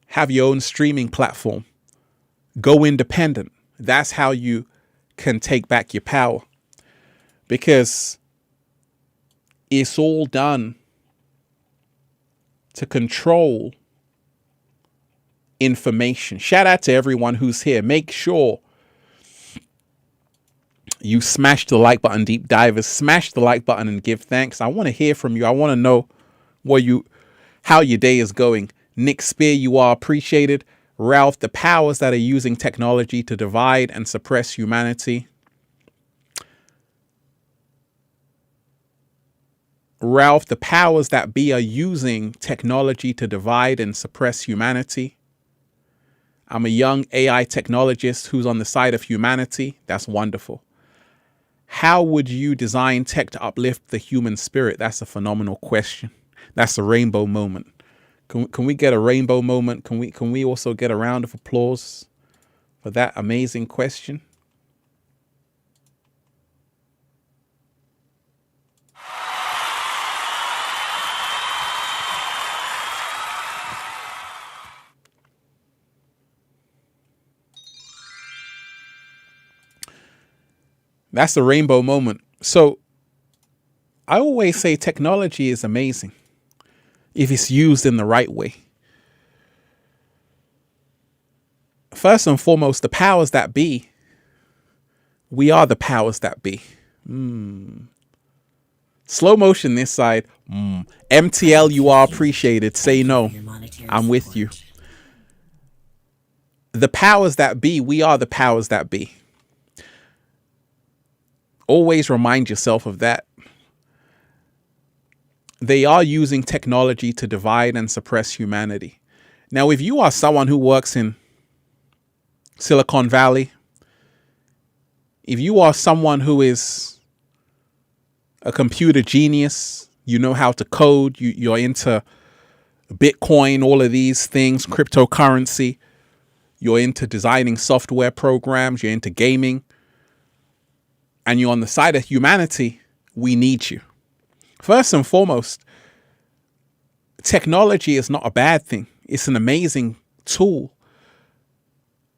have your own streaming platform, go independent. That's how you can take back your power, because it's all done to control information. Shout out to everyone who's here. Make sure you smash the like button, deep divers. Smash the like button and give thanks. I want to hear from you. I want to know how your day is going. Nick Spear, you are appreciated. Ralph, the powers that are using technology to divide and suppress humanity. Ralph, the powers that be are using technology to divide and suppress humanity. I'm a young AI technologist who's on the side of humanity. That's wonderful. How would you design tech to uplift the human spirit? That's a phenomenal question. That's a rainbow moment. Can we get a rainbow moment? Can we also get a round of applause for that amazing question? That's the rainbow moment. So I always say technology is amazing if it's used in the right way. First and foremost, the powers that be. We are the powers that be. Slow motion this side. MTL, you are appreciated. Say no. I'm with you. The powers that be. We are the powers that be. Always remind yourself of that. They are using technology to divide and suppress humanity. Now, if you are someone who works in Silicon Valley, if you are someone who is a computer genius, you know how to code, you're into Bitcoin, all of these things, cryptocurrency, you're into designing software programs, you're into gaming, and you're on the side of humanity, we need you. First and foremost, technology is not a bad thing. It's an amazing tool.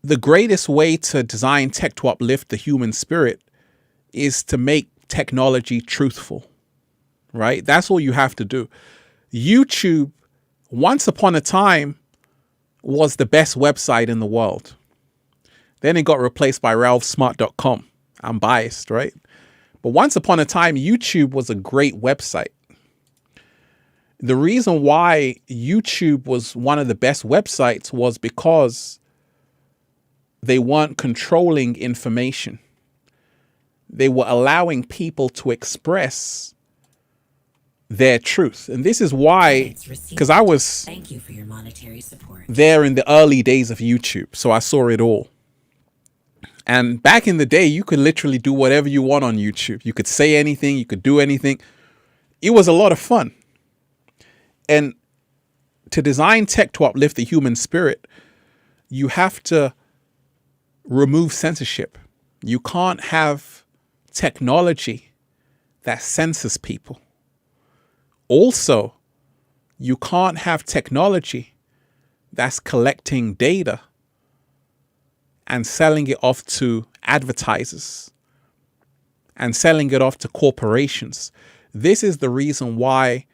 The greatest way to design tech to uplift the human spirit is to make technology truthful, right? That's all you have to do. YouTube, once upon a time, was the best website in the world. Then it got replaced by ralphsmart.com. I'm biased, right? But once upon a time, YouTube was a great website. The reason why YouTube was one of the best websites was because they weren't controlling information. They were allowing people to express their truth. And this is why, because I was Thank you for your monetary support. there in the early days of YouTube, so I saw it all. And back in the day, you could literally do whatever you want on YouTube. You could say anything, you could do anything. It was a lot of fun. And to design tech to uplift the human spirit, you have to remove censorship. You can't have technology that censors people. Also, you can't have technology that's collecting data and selling it off to advertisers and selling it off to corporations. This is the reason why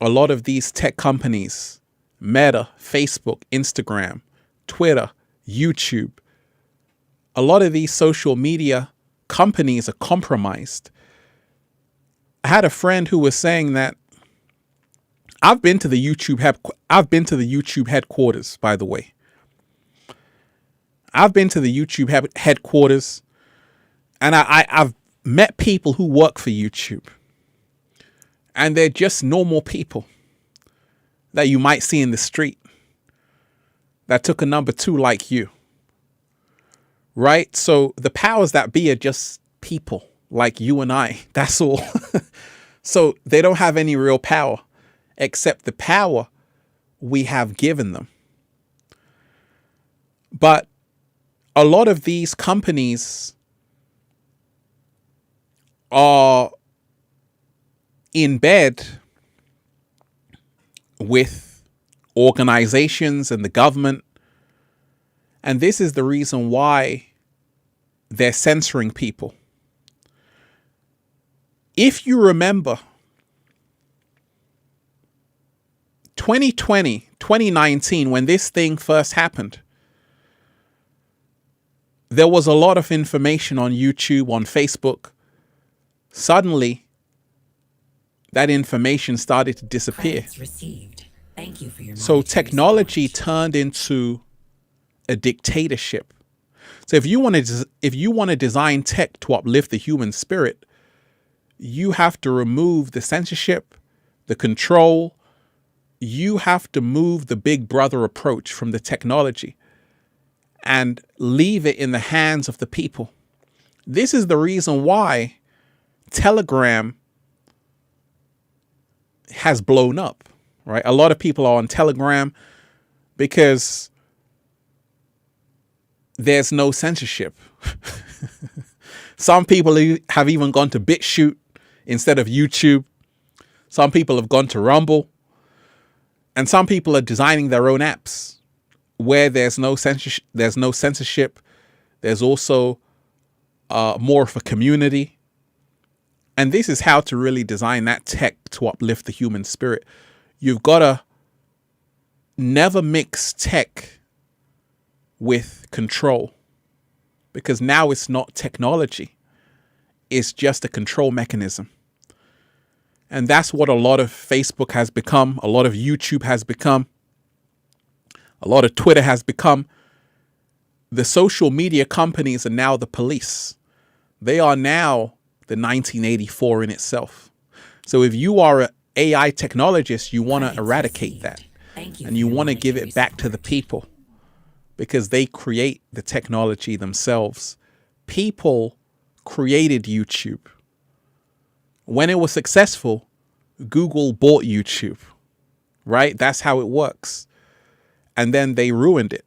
a lot of these tech companies, Meta, Facebook, Instagram, Twitter, YouTube, a lot of these social media companies are compromised. I had a friend who was saying that I've been to the YouTube headquarters, by the way. I've been to the YouTube headquarters, and I've met people who work for YouTube. And they're just normal people that you might see in the street that took a number 2 like you. Right? So the powers that be are just people like you and I. That's all. So they don't have any real power except the power we have given them. But a lot of these companies are in bed with organizations and the government. And this is the reason why they're censoring people. If you remember, 2019, when this thing first happened, there was a lot of information on YouTube, on Facebook. Suddenly, that information started to disappear. Credits received. Thank you for your So monetary technology support. turned into a dictatorship. So if you want to design tech to uplift the human spirit, you have to remove the censorship, the control. You have to move the big brother approach from the technology and leave it in the hands of the people. This is the reason why Telegram has blown up, right? A lot of people are on Telegram because there's no censorship. Some people have even gone to BitChute instead of YouTube. Some people have gone to Rumble. And some people are designing their own apps where there's no censorship. There's also more of a community. And this is how to really design that tech to uplift the human spirit. You've got to never mix tech with control, because now it's not technology. It's just a control mechanism. And that's what a lot of Facebook has become. A lot of YouTube has become. A lot of Twitter has become. The social media companies are now the police. They are now the 1984 in itself. So if you are an AI technologist, you want to eradicate that. And you want to give it back to the people, because they create the technology themselves. People created YouTube. When it was successful, Google bought YouTube, right? That's how it works. And then they ruined it.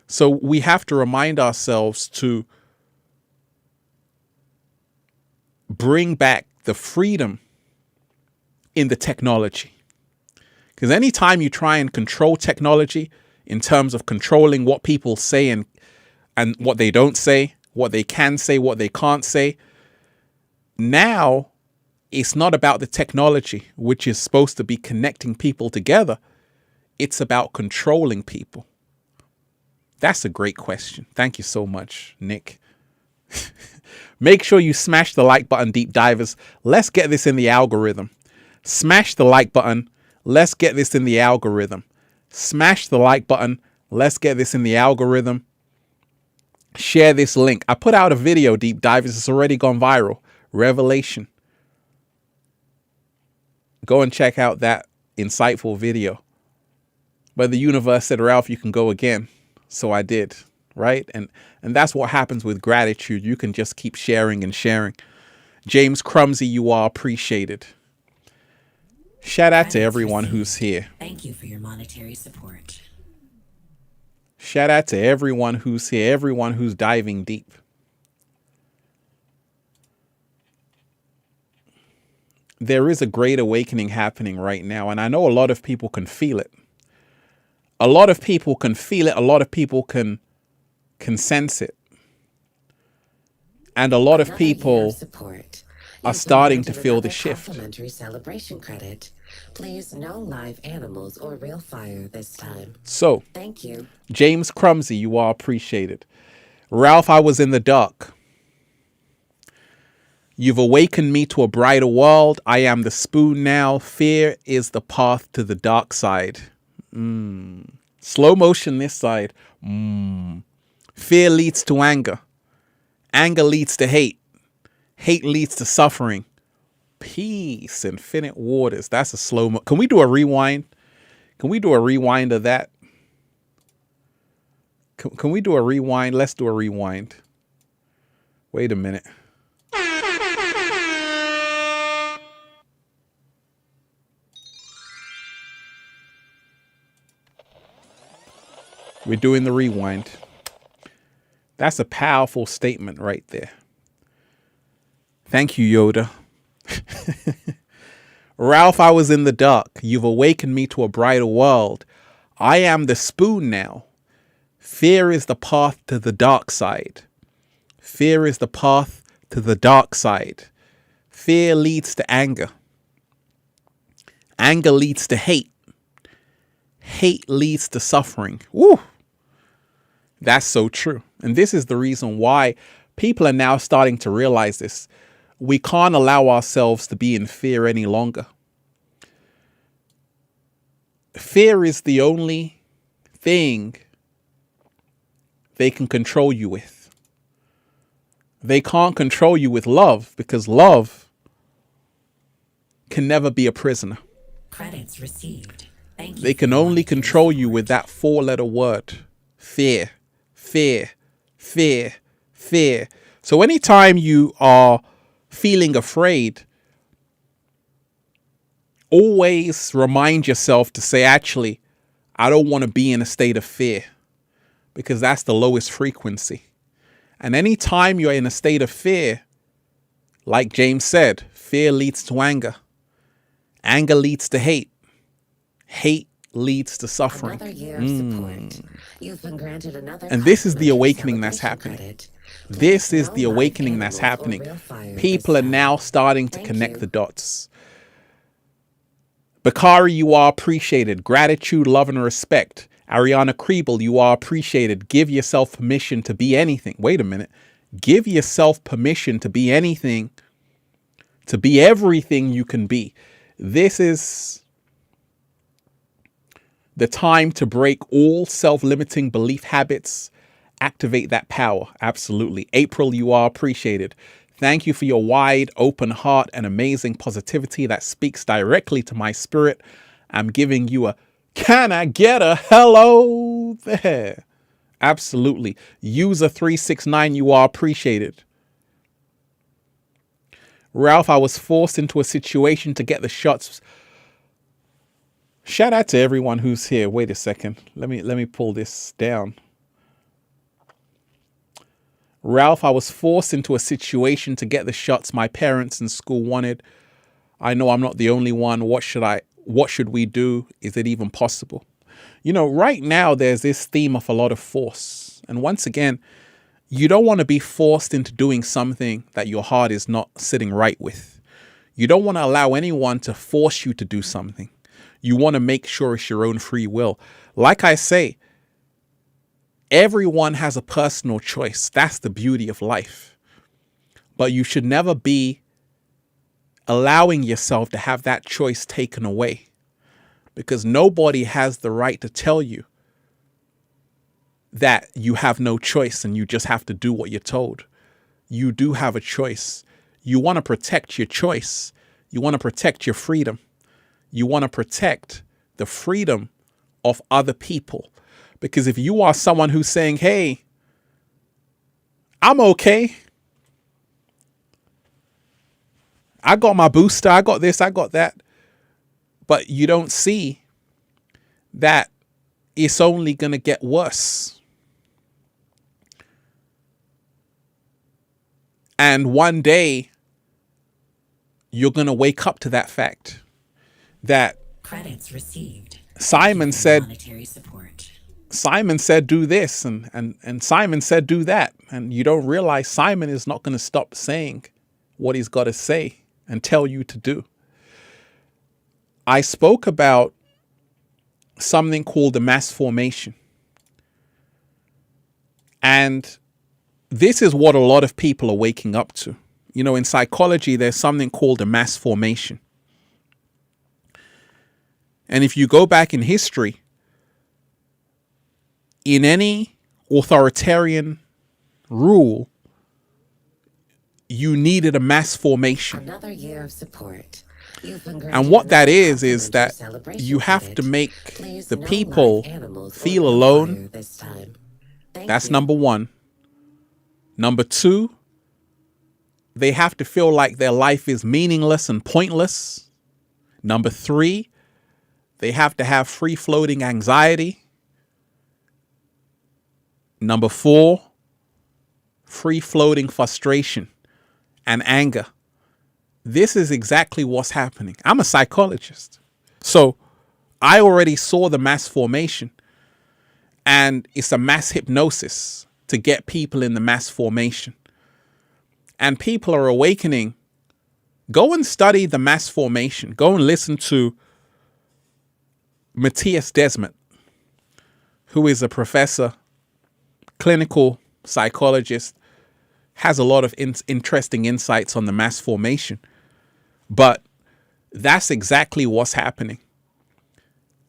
So we have to remind ourselves to bring back the freedom in the technology. Because anytime you try and control technology in terms of controlling what people say and what they don't say, what they can say, what they can't say, now it's not about the technology, which is supposed to be connecting people together. It's about controlling people. That's a great question. Thank you so much, Nick. Make sure you smash the like button, deep divers. Let's get this in the algorithm. Smash the like button. Let's get this in the algorithm. Smash the like button. Let's get this in the algorithm. Share this link. I put out a video, Deep Divers. It's already gone viral. Revelation. Go and check out that insightful video. But the universe said, Ralph, you can go again. So I did, right? And that's what happens with gratitude. You can just keep sharing and sharing. James Crumsey, you are appreciated. Shout out to everyone who's here. Thank you for your monetary support. Shout out to everyone who's here, everyone who's diving deep. There is a great awakening happening right now, and I know a lot of people can feel it. A lot of people can feel it. A lot of people can sense it. And a lot of people are starting to feel the shift. Complimentary celebration credit. Please, no live animals or real fire this time. So, Thank you. James Crumsey, you are appreciated. Ralph, I was in the dark. You've awakened me to a brighter world. I am the spoon now. Fear is the path to the dark side. Slow motion this side. Fear leads to anger. Anger leads to hate. Hate leads to suffering. Peace, infinite waters. That's a slow mo. Can we do a rewind? Can we do a rewind of that? Can we do a rewind? Let's do a rewind. Wait a minute. We're doing the rewind. That's a powerful statement right there. Thank you, Yoda. Ralph, I was in the dark. You've awakened me to a brighter world. I am the spoon now. Fear is the path to the dark side. Fear is the path to the dark side. Fear leads to anger. Anger leads to hate. Hate leads to suffering. Woo! That's so true. And this is the reason why people are now starting to realize this. We can't allow ourselves to be in fear any longer. Fear is the only thing they can control you with. They can't control you with love because love can never be a prisoner. Credits received. Thank you. They can only control you with that 4-letter word. Fear, fear, fear, fear. So anytime you are feeling afraid, always remind yourself to say, actually, I don't want to be in a state of fear because that's the lowest frequency. And anytime you're in a state of fear, like James said, fear leads to anger. Anger leads to hate. Hate leads to suffering. Another year of support. You've been granted another. And this is the complimentary awakening that's celebration happening. credit. This is No the live awakening that's animals or happening. real fire this People are time. now starting to Thank connect you. the dots. Bakari, you are appreciated. Gratitude, love, and respect. Ariana Kriebel, you are appreciated. Give yourself permission to be anything. Wait a minute. Give yourself permission to be anything, to be everything you can be. This is the time to break all self-limiting belief habits. Activate that power. Absolutely. April, you are appreciated. Thank you for your wide open heart and amazing positivity that speaks directly to my spirit. I'm giving you a, can I get a hello there? Absolutely. User 369, you are appreciated. Ralph, I was forced into a situation to get the shots. Shout out to everyone who's here. Wait a second. Let me pull this down. Ralph, I was forced into a situation to get the shots my parents and school wanted. I know I'm not the only one. What should we do? Is it even possible? You know, right now there's this theme of a lot of force. And once again, you don't want to be forced into doing something that your heart is not sitting right with. You don't want to allow anyone to force you to do something. You want to make sure it's your own free will. Like I say, everyone has a personal choice. That's the beauty of life. But you should never be allowing yourself to have that choice taken away, because nobody has the right to tell you that you have no choice and you just have to do what you're told. You do have a choice. You want to protect your choice. You want to protect your freedom. You want to protect the freedom of other people. Because if you are someone who's saying, hey, I'm okay, I got my booster, I got this, I got that, but you don't see that it's only going to get worse. And one day, you're going to wake up to that fact that Credits received. Simon said, Monetary support. Simon said, do this, and Simon said, do that. And you don't realize Simon is not going to stop saying what he's got to say and tell you to do. I spoke about something called the mass formation. And this is what a lot of people are waking up to. You know, in psychology, there's something called a mass formation. And if you go back in history, in any authoritarian rule, you needed a mass formation. Another year of support. And what that is that you have to make the people feel alone. That's number one. Number two, they have to feel like their life is meaningless and pointless. Number three, they have to have free-floating anxiety. Number four, free-floating frustration and anger. This is exactly what's happening. I'm a psychologist. So I already saw the mass formation, and it's a mass hypnosis to get people in the mass formation. And people are awakening. Go and study the mass formation. Go and listen to Matthias Desmet, who is a professor, clinical psychologist, has a lot of interesting insights on the mass formation. But that's exactly what's happening.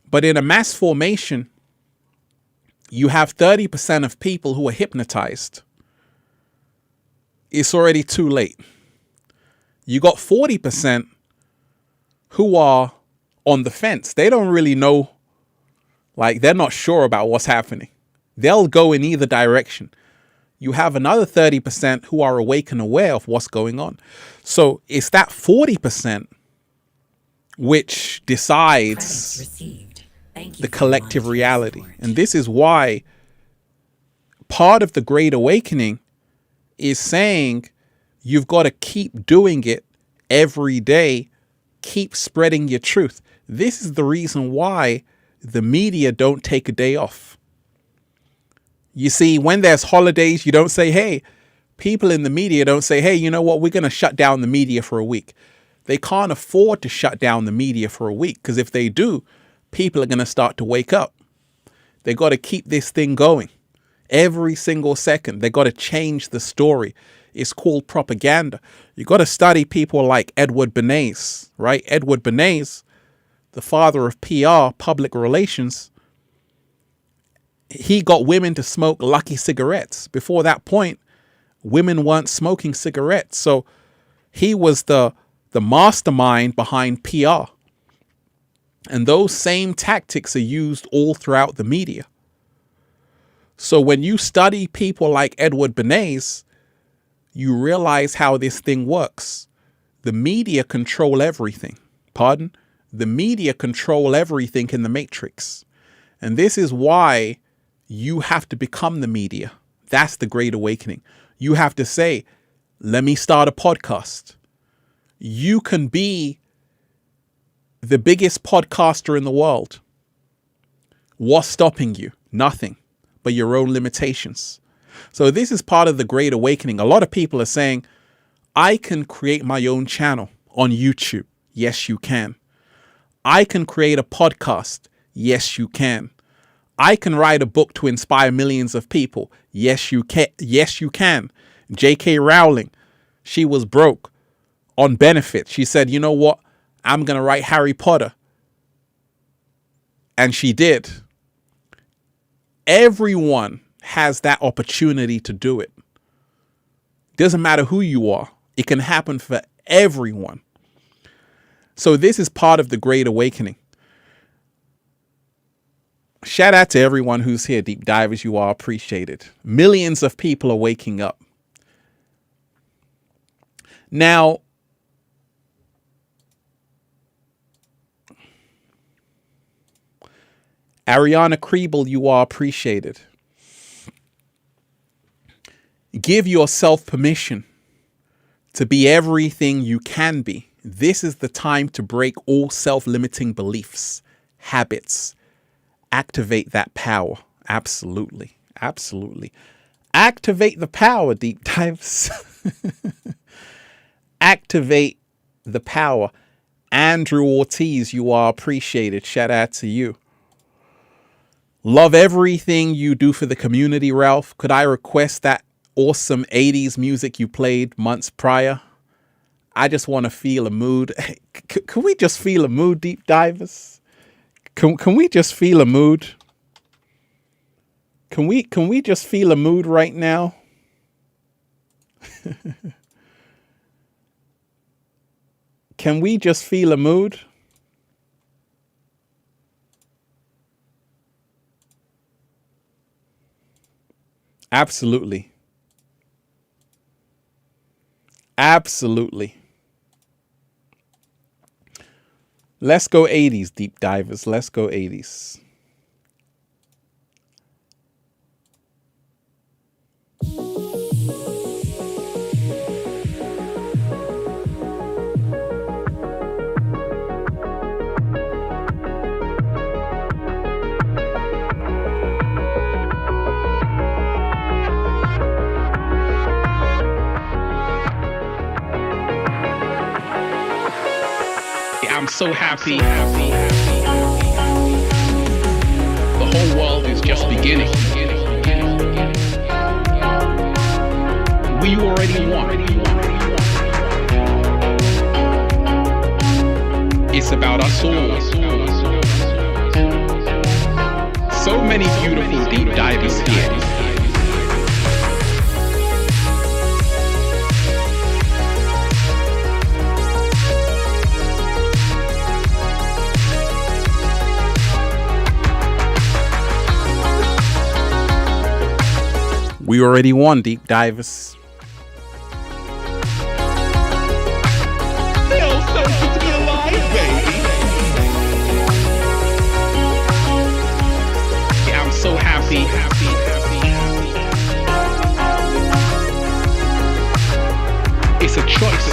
But in a mass formation, you have 30% of people who are hypnotized. It's already too late. You got 40% who are on the fence. They don't really know, like they're not sure about what's happening. They'll go in either direction. You have another 30% who are awake and aware of what's going on. So it's that 40% which decides the collective reality. And this is why part of the Great Awakening is saying you've got to keep doing it every day. Keep spreading your truth. This is the reason why the media don't take a day off. You see, when there's holidays, you don't say, hey, people in the media don't say, hey, you know what, we're going to shut down the media for a week. They can't afford to shut down the media for a week, because if they do, people are going to start to wake up. They got to keep this thing going every single second. They got to change the story. It's called propaganda. You got to study people like Edward Bernays, right? Edward Bernays, the father of PR, public relations. He got women to smoke Lucky cigarettes. Before that point, women weren't smoking cigarettes. So he was the mastermind behind PR. And those same tactics are used all throughout the media. So when you study people like Edward Bernays, you realize how this thing works. The media control everything. Pardon? The media control everything in the matrix. And this is why you have to become the media. That's the Great Awakening. You have to say, let me start a podcast. You can be the biggest podcaster in the world. What's stopping you? Nothing but your own limitations. So this is part of the Great Awakening. A lot of people are saying, I can create my own channel on YouTube. Yes, you can. I can create a podcast. Yes, you can. I can write a book to inspire millions of people. Yes, you can. Yes, you can. J.K. Rowling, she was broke. on benefit. She said, you know what? I'm going to write Harry Potter. And she did. Everyone has that opportunity to do it. Doesn't matter who you are. It can happen for everyone. So this is part of the Great Awakening. Shout out to everyone who's here, deep divers. You are appreciated. Millions of people are waking up. Now, Ariana Kriebel, you are appreciated. Give yourself permission to be everything you can be. This is the time to break all self-limiting beliefs, habits, activate that power. Absolutely. Absolutely. Activate the power, deep dives. Activate the power. Andrew Ortiz, you are appreciated. Shout out to you. Love everything you do for the community, Ralph. Could I request that awesome 80s music you played months prior? I just want to feel a mood. Can we just feel a mood, deep divers? Can we just feel a mood? Can we just feel a mood right now? Can we just feel a mood? Absolutely. Absolutely. Let's go 80s, deep divers. Let's go 80s. I'm so happy. The whole world is just beginning. We already won. It's about us all. So many beautiful deep divers here. We already won, deep divers. Feels so good to be alive, baby. Yeah, I'm so happy. It's a choice.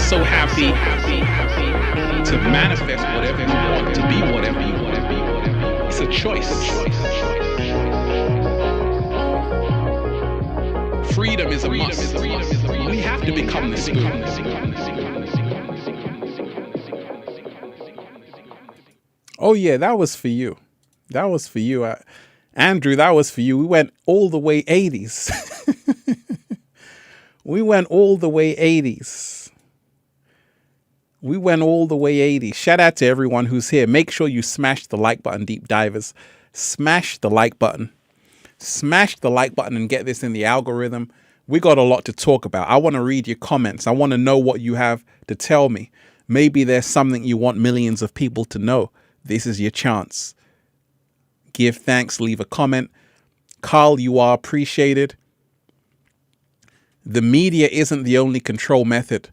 So happy to manifest whatever you want, to be whatever you want. It's a choice. Freedom is a must. We have to become the spoon. Oh yeah, that was for you. That was for you. Andrew, that was for you. We went all the way 80s. We went all the way 80s. We went all the way 80. Shout out to everyone who's here. Make sure you smash the like button, deep divers. Smash the like button. Smash the like button and get this in the algorithm. We got a lot to talk about. I want to read your comments. I want to know what you have to tell me. Maybe there's something you want millions of people to know. This is your chance. Give thanks, leave a comment. Carl, you are appreciated. The media isn't the only control method.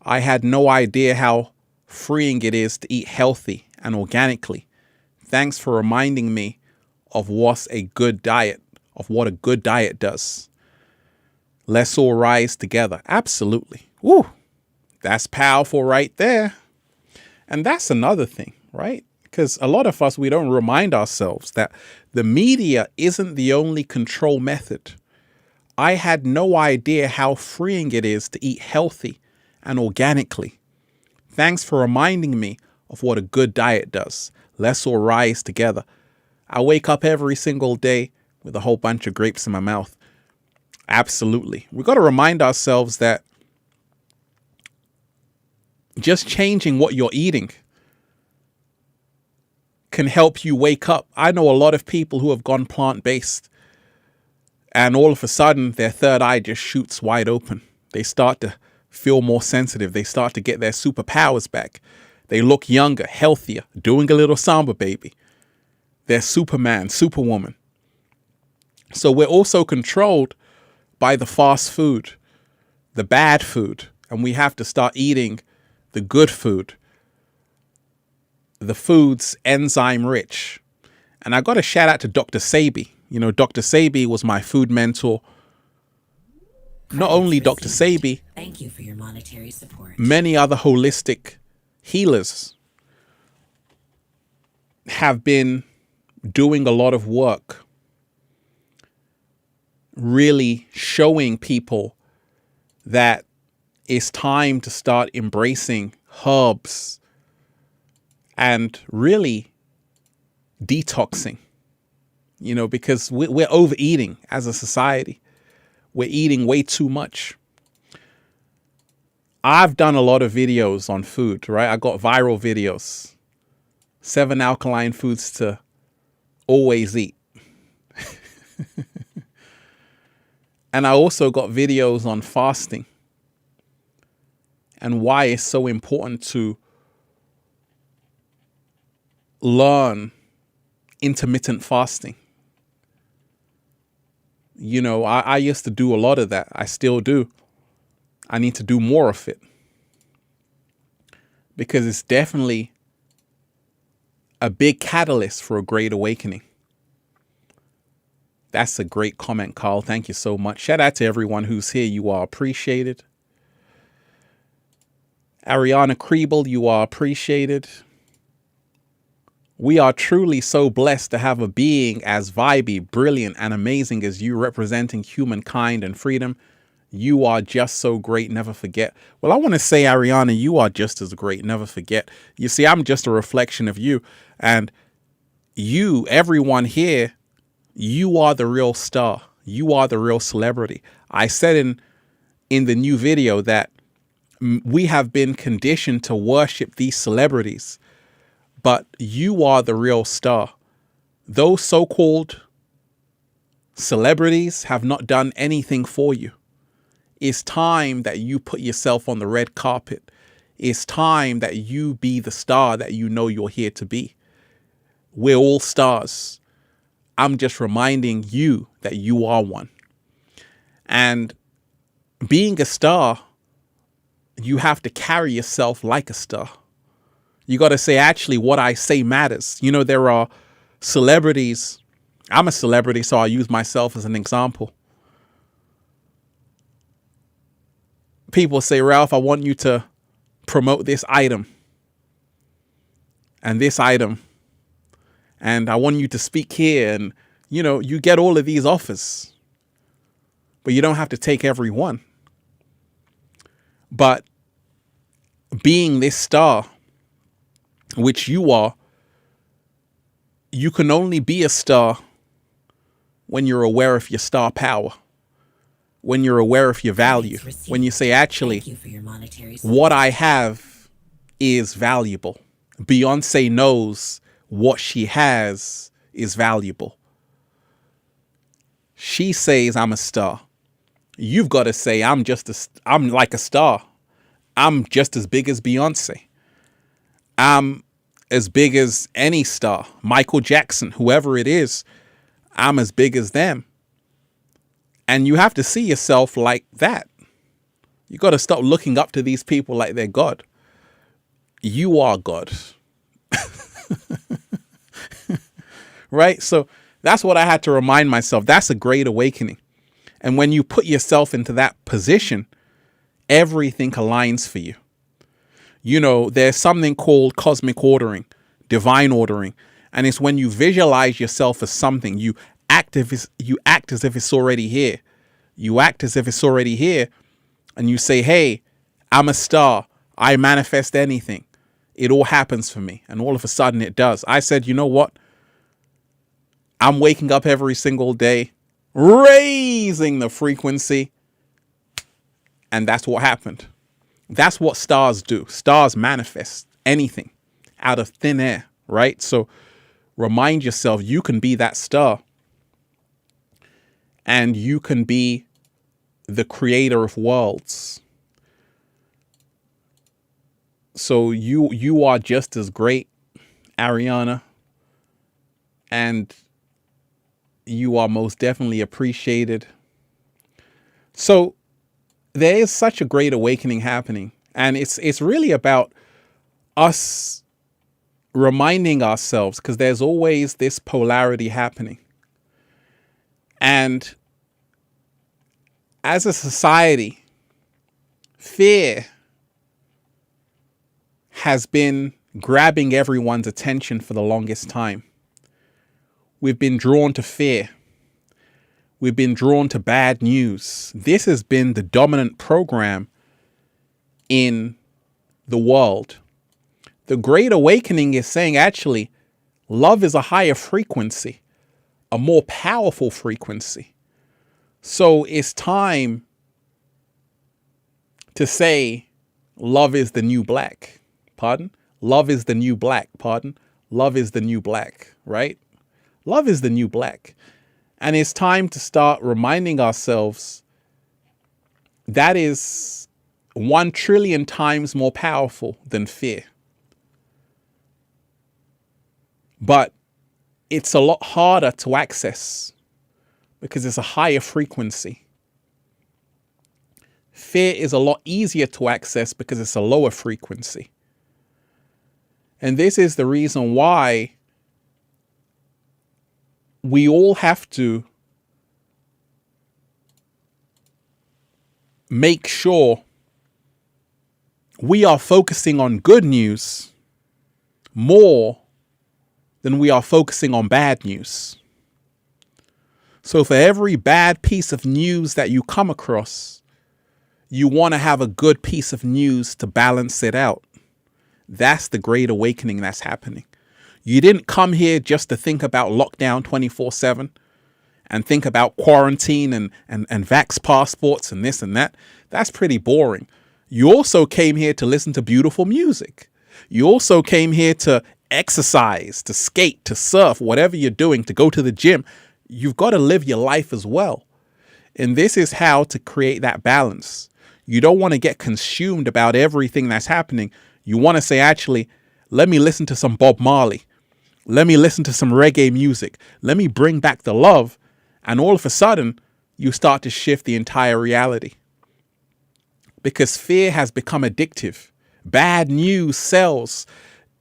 I had no idea how freeing it is to eat healthy and organically. Thanks for reminding me of what's a good diet, of what a good diet does. Let's all rise together. Absolutely. Woo. That's powerful right there. And that's another thing, right? Because a lot of us, we don't remind ourselves that the media isn't the only control method. I had no idea how freeing it is to eat healthy and organically. Thanks for reminding me of what a good diet does. Let's all rise together. I wake up every single day with a whole bunch of grapes in my mouth. Absolutely. We've got to remind ourselves that just changing what you're eating can help you wake up. I know a lot of people who have gone plant-based, and all of a sudden their third eye just shoots wide open. They start to feel more sensitive. They start to get their superpowers back. They look younger, healthier, doing a little samba baby. They're Superman, Superwoman. So we're also controlled by the fast food, the bad food, and we have to start eating the good food, the food's enzyme rich. And I got a shout out to Dr. Sebi. You know, Dr. Sebi was my food mentor. Not only Dr. Sebi, thank you for your monetary support. Many other holistic healers have been doing a lot of work, really showing people that it's time to start embracing herbs and really detoxing, you know, because we're overeating as a society. We're eating way too much. I've done a lot of videos on food, right? I got viral videos. 7 alkaline foods to always eat. And I also got videos on fasting and why it's so important to learn intermittent fasting. You know, I used to do a lot of that. I still do. I need to do more of it because it's definitely a big catalyst for a great awakening. That's a great comment, Carl. Thank you so much. Shout out to everyone who's here. You are appreciated. Ariana Kriebel, you are appreciated. We are truly so blessed to have a being as vibey, brilliant, and amazing as you, representing humankind and freedom. You are just so great. Never forget. Well, I want to say, Ariana, you are just as great. Never forget. You see, I'm just a reflection of you. And you, everyone here, you are the real star. You are the real celebrity. I said in the new video that we have been conditioned to worship these celebrities, but you are the real star. Those so-called celebrities have not done anything for you. It's time that you put yourself on the red carpet. It's time that you be the star that you know you're here to be. We're all stars. I'm just reminding you that you are one. And being a star, you have to carry yourself like a star. You got to say, actually, what I say matters. You know, there are celebrities. I'm a celebrity, so I'll use myself as an example. People say, Ralph, I want you to promote this item and this item, and I want you to speak here. And, you know, you get all of these offers, but you don't have to take every one. But being this star, which you are, you can only be a star when you're aware of your star power, when you're aware of your value, when you say, actually, what I have is valuable. Beyonce knows what she has is valuable. She says, I'm a star. You've got to say, I'm like a star. I'm just as big as Beyonce. I'm as big as any star, Michael Jackson, whoever it is. I'm as big as them. And you have to see yourself like that. You got to stop looking up to these people like they're God. You are God. Right? So That's what I had to remind myself. That's a great awakening. And when you put yourself into that position, everything aligns for you. You know, there's something called cosmic ordering, divine ordering. And it's when you visualize yourself as something, you act as if it's already here. You act as if it's already here. And you say, hey, I'm a star. I manifest anything. It all happens for me. And all of a sudden it does. I said, you know what? I'm waking up every single day, raising the frequency. And that's what happened. That's what stars do. Stars manifest anything out of thin air, right? So remind yourself you can be that star. And you can be the creator of worlds. So you are just as great, Ariana. And you are most definitely appreciated. So there is such a great awakening happening. And it's really about us reminding ourselves, because there's always this polarity happening. And as a society, fear has been grabbing everyone's attention for the longest time. We've been drawn to fear. We've been drawn to bad news. This has been the dominant program in the world. The Great Awakening is saying, actually, love is a higher frequency, a more powerful frequency. So it's time to say, love is the new black. Pardon? Love is the new black. Pardon? Love is the new black, right? Love is the new black. And it's time to start reminding ourselves that is 1 trillion times more powerful than fear. But it's a lot harder to access because it's a higher frequency. Fear is a lot easier to access because it's a lower frequency. And this is the reason why we all have to make sure we are focusing on good news more than we are focusing on bad news. So for every bad piece of news that you come across, you want to have a good piece of news to balance it out. That's the Great Awakening that's happening. You didn't come here just to think about lockdown 24/7 and think about quarantine and vax passports and this and that. That's pretty boring. You also came here to listen to beautiful music. You also came here to exercise, to skate, to surf, whatever you're doing, to go to the gym. You've got to live your life as well. And this is how to create that balance. You don't want to get consumed about everything that's happening. You want to say, actually, let me listen to some Bob Marley. Let me listen to some reggae music. Let me bring back the love. And all of a sudden, you start to shift the entire reality. Because fear has become addictive. Bad news sells.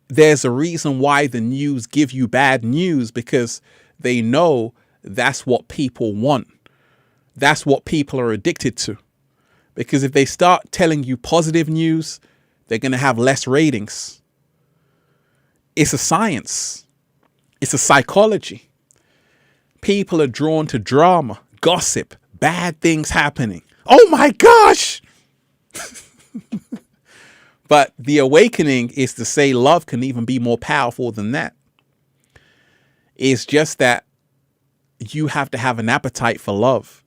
There's a reason why the news give you bad news, because they know that's what people want. That's what people are addicted to. Because if they start telling you positive news, they're going to have less ratings. It's a science. It's a psychology. People are drawn to drama, gossip, bad things happening. Oh my gosh! But the awakening is to say love can even be more powerful than that. It's just that you have to have an appetite for love.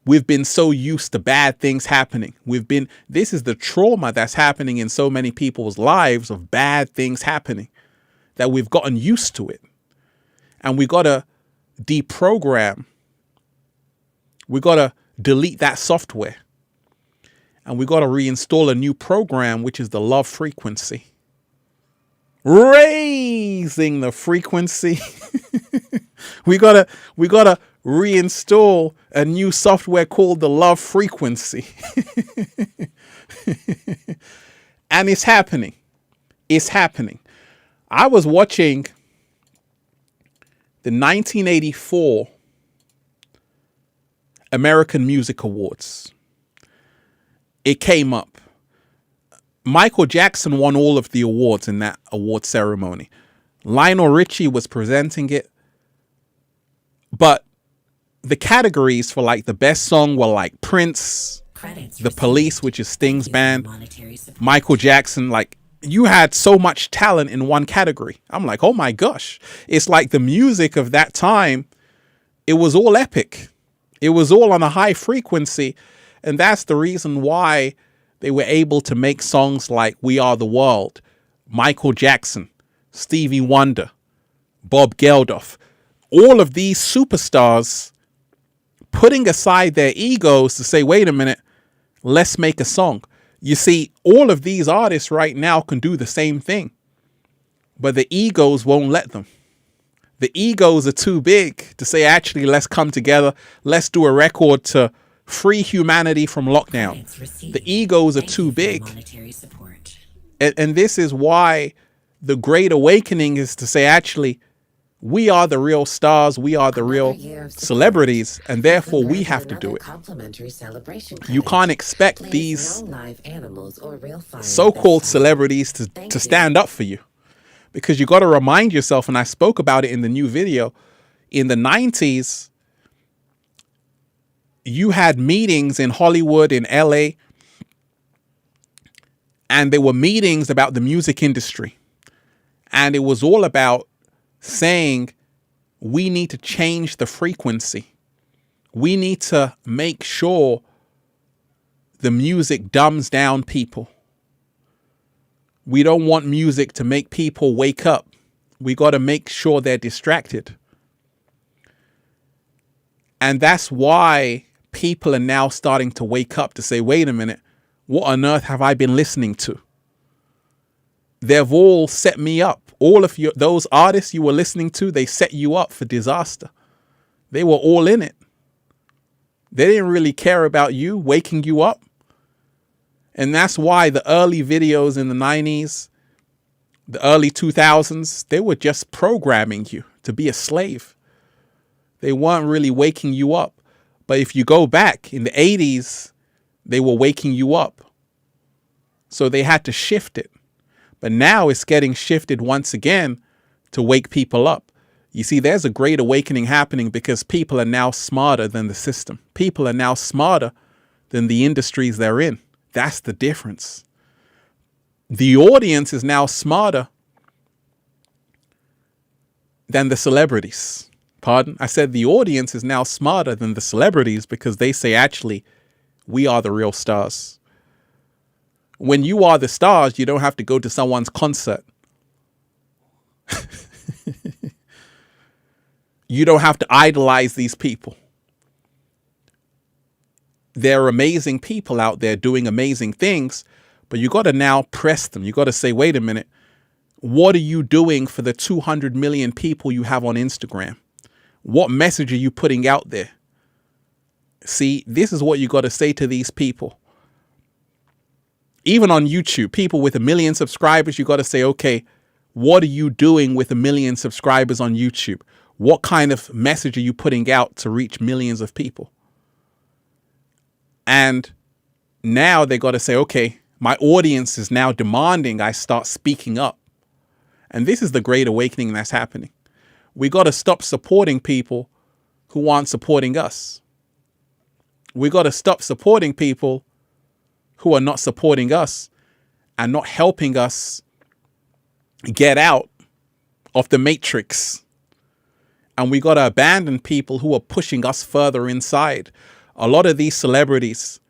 We've been so used to bad things happening. This is the trauma that's happening in so many people's lives of bad things happening, that we've gotten used to it. And we got to deprogram. We got to delete that software. And we got to reinstall a new program, which is the love frequency. Raising the frequency. we got to reinstall a new software called the love frequency. And it's happening. It's happening. I was watching The 1984 American Music Awards. It came up. Michael Jackson won all of the awards in that award ceremony. Lionel Richie was presenting it. But the categories for like the best song were like Prince, The Police, which is Sting's band, Michael Jackson. Like, you had so much talent in one category. I'm like, oh my gosh. It's like the music of that time, it was all epic. It was all on a high frequency. And that's the reason why they were able to make songs like We Are the World, Michael Jackson, Stevie Wonder, Bob Geldof. All of these superstars putting aside their egos to say, wait a minute, let's make a song. You see, all of these artists right now can do the same thing, but the egos won't let them. The egos are too big to say, actually, let's come together. Let's do a record to free humanity from lockdown. The egos are too big. And this is why the Great Awakening is to say, actually, we are the real stars. We are the real celebrities. And therefore, we have to do it. You can't expect these so-called celebrities to stand up for you. Because you got to remind yourself, and I spoke about it in the new video, in the 90s, you had meetings in Hollywood, in LA, and there were meetings about the music industry. And it was all about saying, we need to change the frequency. We need to make sure the music dumbs down people. We don't want music to make people wake up. We got to make sure they're distracted. And that's why people are now starting to wake up to say, wait a minute, what on earth have I been listening to? They've all set me up. All of those artists you were listening to, they set you up for disaster. They were all in it. They didn't really care about you, waking you up. And that's why the early videos in the 90s, the early 2000s, they were just programming you to be a slave. They weren't really waking you up. But if you go back in the 80s, they were waking you up. So they had to shift it. But now it's getting shifted once again to wake people up. You see, there's a great awakening happening because people are now smarter than the system. People are now smarter than the industries they're in. That's the difference. The audience is now smarter than the celebrities. Pardon? I said the audience is now smarter than the celebrities because they say, actually, we are the real stars. When you are the stars, you don't have to go to someone's concert. You don't have to idolize these people. There are amazing people out there doing amazing things, but you got to now press them. You got to say, wait a minute, what are you doing for the 200 million people you have on Instagram? What message are you putting out there? See, this is what you got to say to these people. Even on YouTube, people with 1 million subscribers, you got to say, okay, what are you doing with 1 million subscribers on YouTube? What kind of message are you putting out to reach millions of people? And now they got to say, okay, my audience is now demanding I start speaking up. And this is the great awakening that's happening. We got to stop supporting people who aren't supporting us. We got to stop supporting people who are not supporting us and not helping us get out of the matrix. And we got to abandon people who are pushing us further inside. A lot of these celebrities,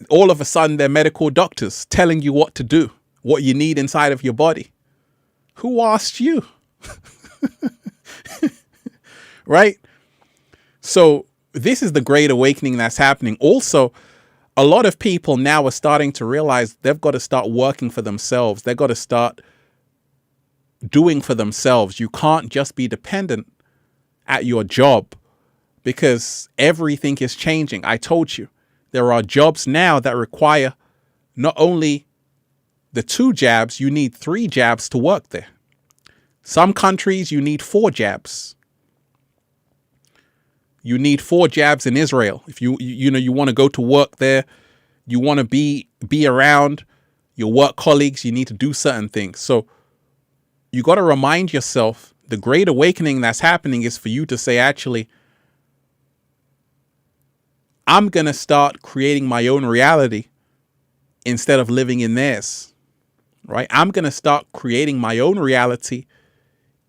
all of a sudden they're medical doctors telling you what to do, what you need inside of your body. Who asked you? Right? So this is the great awakening that's happening. Also, a lot of people now are starting to realize they've got to start working for themselves. They've got to start doing for themselves. You can't just be dependent at your job because everything is changing. I told you, there are jobs now that require not only the 2 jabs, you need 3 jabs to work there. Some countries, you need 4 jabs. You need 4 jabs in Israel. If you want to go to work there, you want to be around your work colleagues, you need to do certain things. So you got to remind yourself the great awakening that's happening is for you to say, actually, I'm going to start creating my own reality instead of living in theirs, right? I'm going to start creating my own reality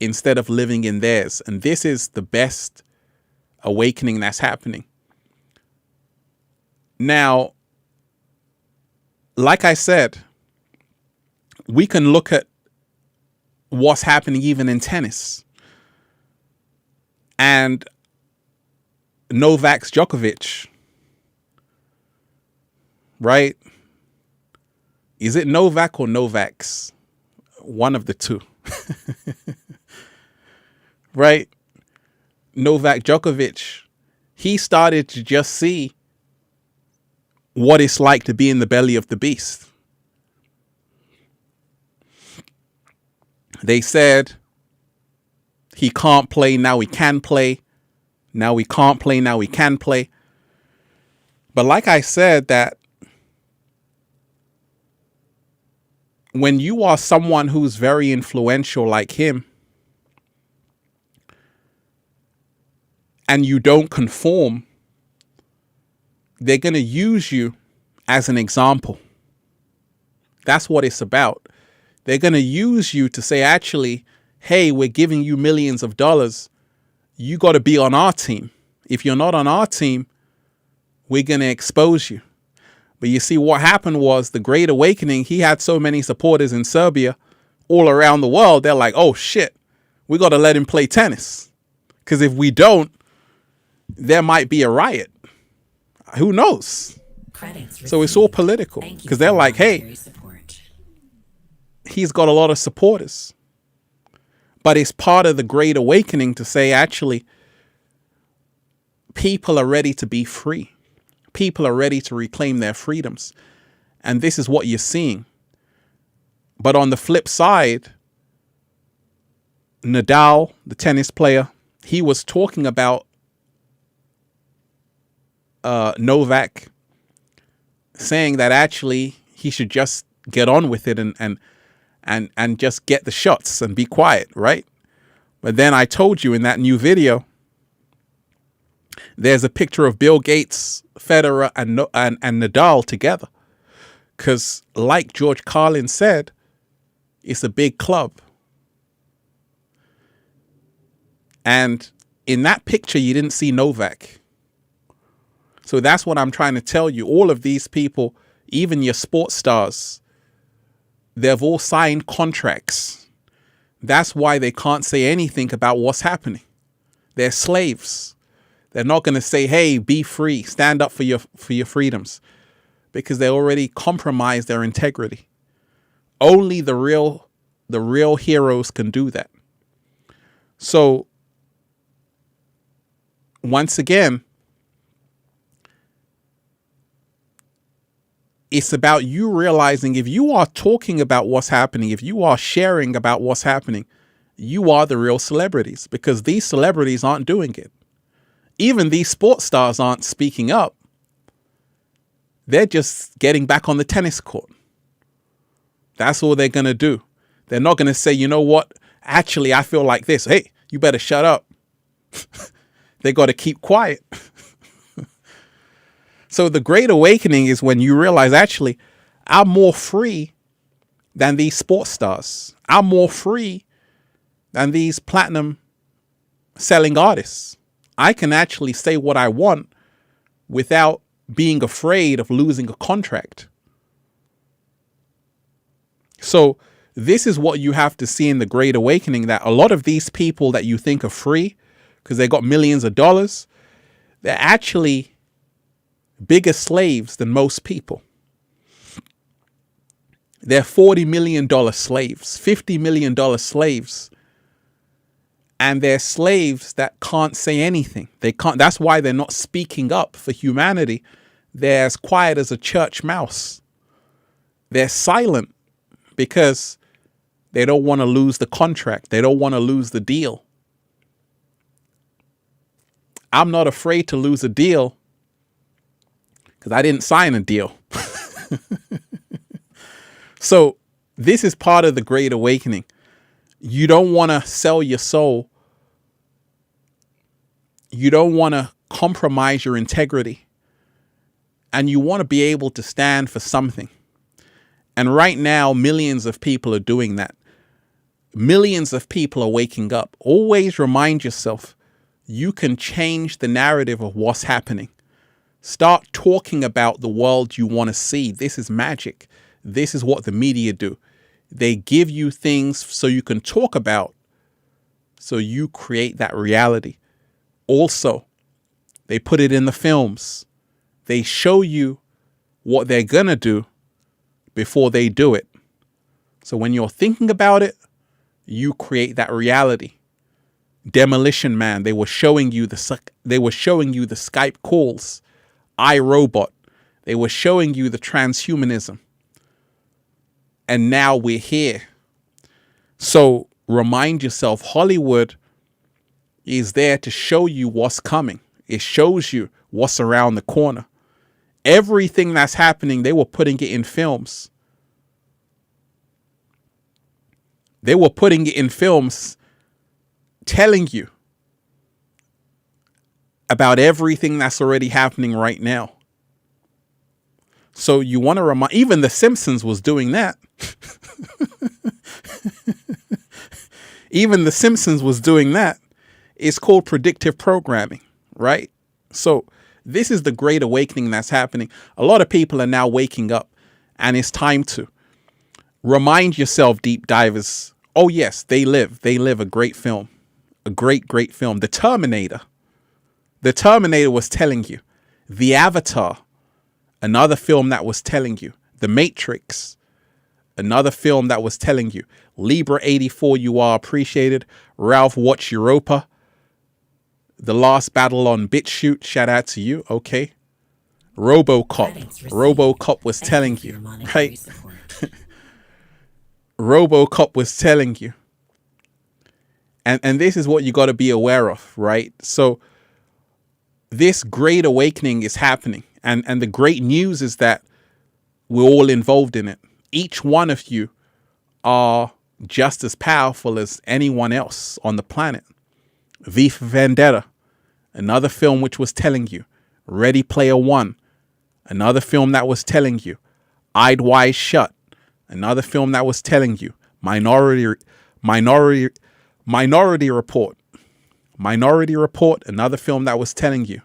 instead of living in theirs. And this is the best awakening that's happening. Now, like I said, we can look at what's happening even in tennis. And Novak Djokovic, right? Is it Novak or Novaks? One of the two. Right? Novak Djokovic, he started to just see what it's like to be in the belly of the beast. They said he can't play, now he can play. Now he can't play, now he can play. But like I said, that when you are someone who's very influential like him, and you don't conform, they're going to use you as an example. That's what it's about. They're going to use you to say, actually, hey, we're giving you millions of dollars. You got to be on our team. If you're not on our team, we're going to expose you. But you see, what happened was the Great Awakening. He had so many supporters in Serbia all around the world. They're like, oh, shit, we got to let him play tennis. Because if we don't, there might be a riot. Who knows? So it's all political. Because they're like, hey, he's got a lot of supporters. But it's part of the Great Awakening to say, actually, people are ready to be free. People are ready to reclaim their freedoms. And this is what you're seeing. But on the flip side, Nadal, the tennis player, he was talking about Novak, saying that actually he should just get on with it and just get the shots and be quiet, right? But then I told you in that new video, there's a picture of Bill Gates, Federer, and Nadal together. Because like George Carlin said, it's a big club. And in that picture, you didn't see Novak. So that's what I'm trying to tell you. All of these people, even your sports stars, they've all signed contracts. That's why they can't say anything about what's happening. They're slaves. They're not going to say, hey, be free, stand up for your freedoms, because they already compromised their integrity. Only the real heroes can do that. So once again, it's about you realizing if you are talking about what's happening, if you are sharing about what's happening, you are the real celebrities, because these celebrities aren't doing it. Even these sports stars aren't speaking up. They're just getting back on the tennis court. That's all they're going to do. They're not going to say, you know what? Actually, I feel like this. Hey, you better shut up. They got to keep quiet. So the Great Awakening is when you realize, actually, I'm more free than these sports stars. I'm more free than these platinum selling artists. I can actually say what I want without being afraid of losing a contract. So this is what you have to see in the Great Awakening, that a lot of these people that you think are free because they got millions of dollars, they're actually bigger slaves than most people. They're $40 million slaves, $50 million slaves. And they're slaves that can't say anything. They can't. That's why they're not speaking up for humanity. They're as quiet as a church mouse. They're silent because They don't want to lose the contract. They don't want to lose the deal. I'm not afraid to lose a deal because I didn't sign a deal. So this is part of the Great Awakening. You don't want to sell your soul. You don't want to compromise your integrity. And you want to be able to stand for something. And right now, millions of people are doing that. Millions of people are waking up. Always remind yourself, you can change the narrative of what's happening. Start talking about the world you want to see. This is magic. This is what the media do. They give you things so you can talk about, so you create that reality. Also, they put it in the films. They show you what they're going to do before they do it. So when you're thinking about it, you create that reality. Demolition Man, they were showing you the Skype calls. iRobot, they were showing you the transhumanism. And now we're here. So remind yourself, Hollywood is there to show you what's coming. It shows you what's around the corner. Everything that's happening, they were putting it in films. They were putting it in films telling you about everything that's already happening right now. So you want to remind, even The Simpsons was doing that. Even The Simpsons was doing that. It's called predictive programming, right? So this is the Great Awakening that's happening. A lot of people are now waking up, and it's time to remind yourself, deep divers. Oh yes, They Live. They Live, a great film. A great, great film. The Terminator. The Terminator was telling you. The Avatar, another film that was telling you. The Matrix, another film that was telling you. Libra 84, you are appreciated. Ralph Watch Europa. The Last Battle on BitChute, shout out to you. Okay. RoboCop was telling you, right? RoboCop was telling you. And this is what you got to be aware of, right? So this Great Awakening is happening. And the great news is that we're all involved in it. Each one of you are just as powerful as anyone else on the planet. V for Vendetta, another film which was telling you. Ready Player One, another film that was telling you. Eyed Wide Shut, another film that was telling you. Minority Report, another film that was telling you.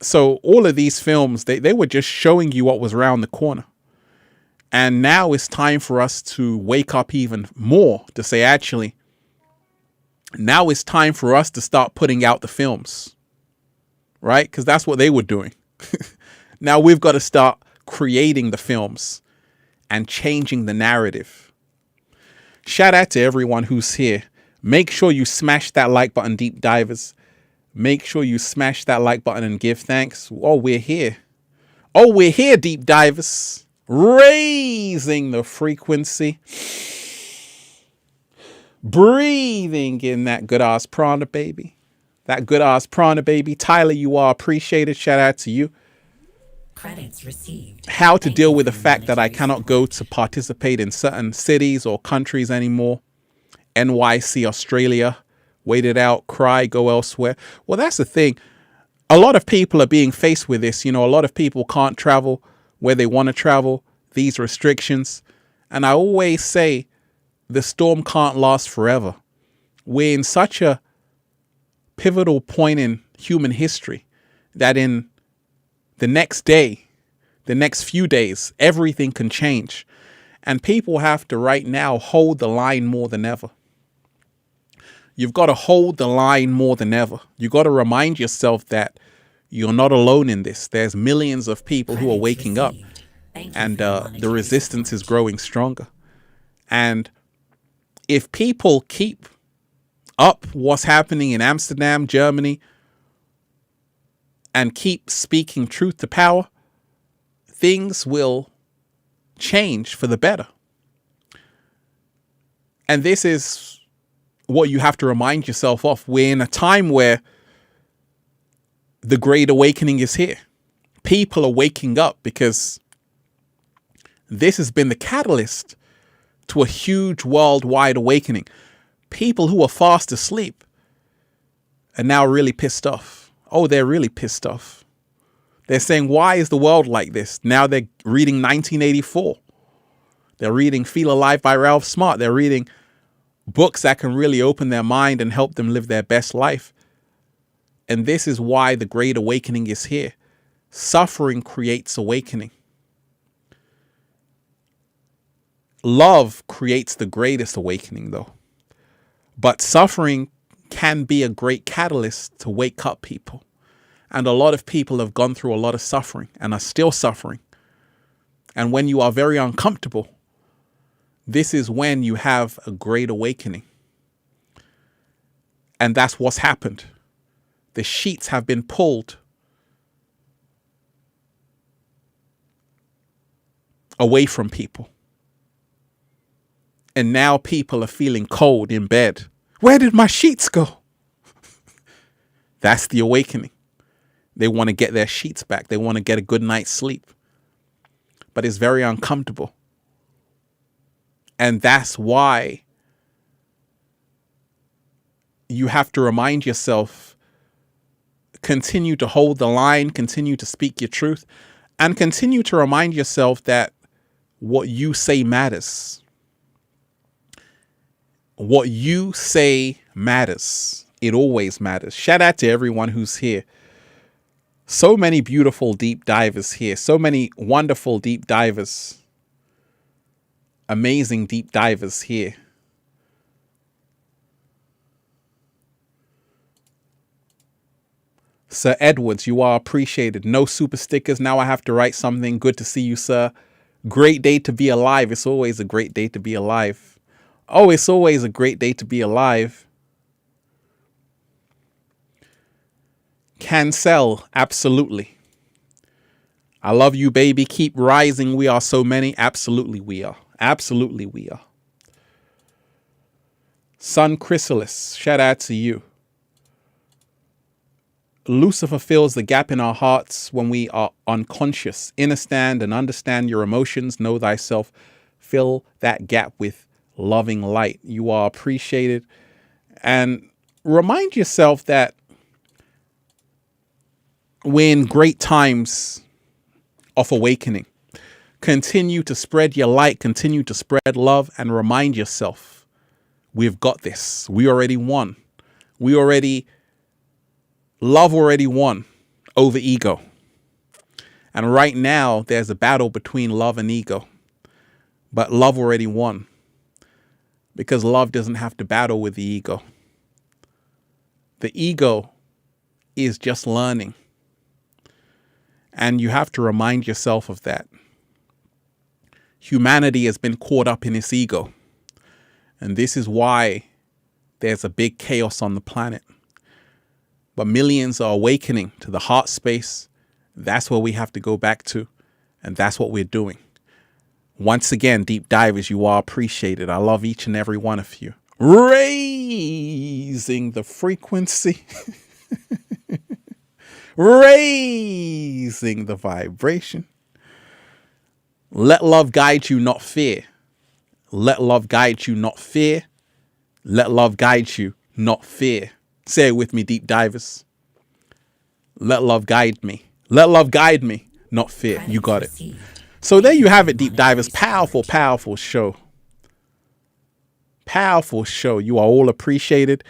So all of these films, they were just showing you what was around the corner. And now it's time for us to wake up even more, to say, actually, now it's time for us to start putting out the films, right? Because that's what they were doing. Now we've got to start creating the films and changing the narrative. Shout out to everyone who's here. Make sure you smash that like button, deep divers. Make sure you smash that like button and give thanks. Oh, we're here. Oh, we're here, deep divers. Raising the frequency. Breathing in that good ass prana, baby. That good ass prana, baby. Tyler, you are appreciated. Shout out to you. Credits received. How to deal with the fact that I cannot go to participate in certain cities or countries anymore. NYC, Australia. Wait it out, cry, go elsewhere. Well, that's the thing. A lot of people are being faced with this. You know, a lot of people can't travel where they want to travel, these restrictions. And I always say the storm can't last forever. We're in such a pivotal point in human history that in the next day, the next few days, everything can change. And people have to right now hold the line more than ever. You've got to hold the line more than ever. You've got to remind yourself that you're not alone in this. There's millions of people who are waking up, and the resistance is growing stronger. And if people keep up what's happening in Amsterdam, Germany, and keep speaking truth to power, things will change for the better. And this is what you have to remind yourself of. We're in a time where the Great Awakening is here. People are waking up because this has been the catalyst to a huge worldwide awakening. People who are fast asleep are now really pissed off. Oh, they're really pissed off. They're saying, why is the world like this? Now they're reading 1984. They're reading Feel Alive by Ralph Smart. They're reading books that can really open their mind and help them live their best life. And this is why the Great Awakening is here. Suffering creates awakening. Love creates the greatest awakening, though. But suffering can be a great catalyst to wake up people. And a lot of people have gone through a lot of suffering and are still suffering. And when you are very uncomfortable, this is when you have a great awakening. And that's what's happened. The sheets have been pulled away from people. And now people are feeling cold in bed. Where did my sheets go? That's the awakening. They want to get their sheets back. They want to get a good night's sleep. But it's very uncomfortable. And that's why you have to remind yourself, continue to hold the line, continue to speak your truth, and continue to remind yourself that what you say matters. What you say matters. It always matters. Shout out to everyone who's here. So many beautiful deep divers here. So many wonderful deep divers. Amazing deep divers here. Sir Edwards, you are appreciated. No super stickers. Now I have to write something. Good to see you, sir. Great day to be alive. It's always a great day to be alive. Oh, it's always a great day to be alive. Cancel, absolutely. I love you, baby. Keep rising. We are so many. Absolutely we are. Absolutely we are. Sun Chrysalis, shout out to you. Lucifer fills the gap in our hearts when we are unconscious. Understand and understand your emotions. Know thyself. Fill that gap with loving light. You are appreciated. And remind yourself that we're in great times of awakening. Continue to spread your light. Continue to spread love. And remind yourself, we've got this. We already won. Love already won over ego. And right now, there's a battle between love and ego. But love already won. Because love doesn't have to battle with the ego. The ego is just learning. And you have to remind yourself of that. Humanity has been caught up in its ego. And this is why there's a big chaos on the planet. But millions are awakening to the heart space. That's where we have to go back to. And that's what we're doing. Once again, deep divers, you are appreciated. I love each and every one of you. Raising the frequency. Raising the vibration. Let love guide you, not fear. Let love guide you, not fear. Let love guide you, not fear. Say it with me, deep divers. Let love guide me. Let love guide me, not fear. You got it. So there you have it, deep divers. Powerful, powerful show. Powerful show. You are all appreciated.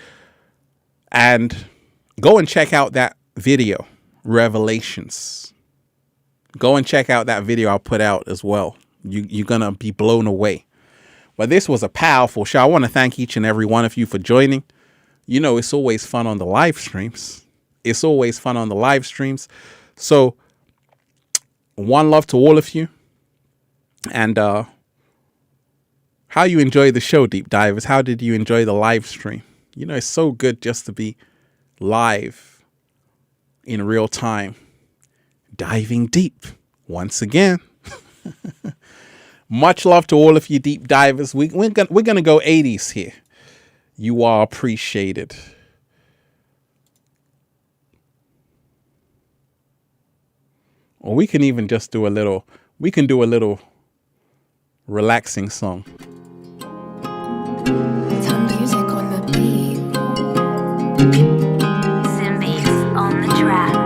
And go and check out that video, Revelations. Go and check out that video I'll put out as well. You're going to be blown away. But this was a powerful show. I want to thank each and every one of you for joining. You know, it's always fun on the live streams. It's always fun on the live streams. So one love to all of you. And how you enjoy the show, deep divers? How did you enjoy the live stream? You know, it's so good just to be live in real time, diving deep once again. Much love to all of you deep divers. We're gonna go 80s here. You are appreciated. Or we can even just do a little, relaxing song. Some music on the beat. Zimbies on the track.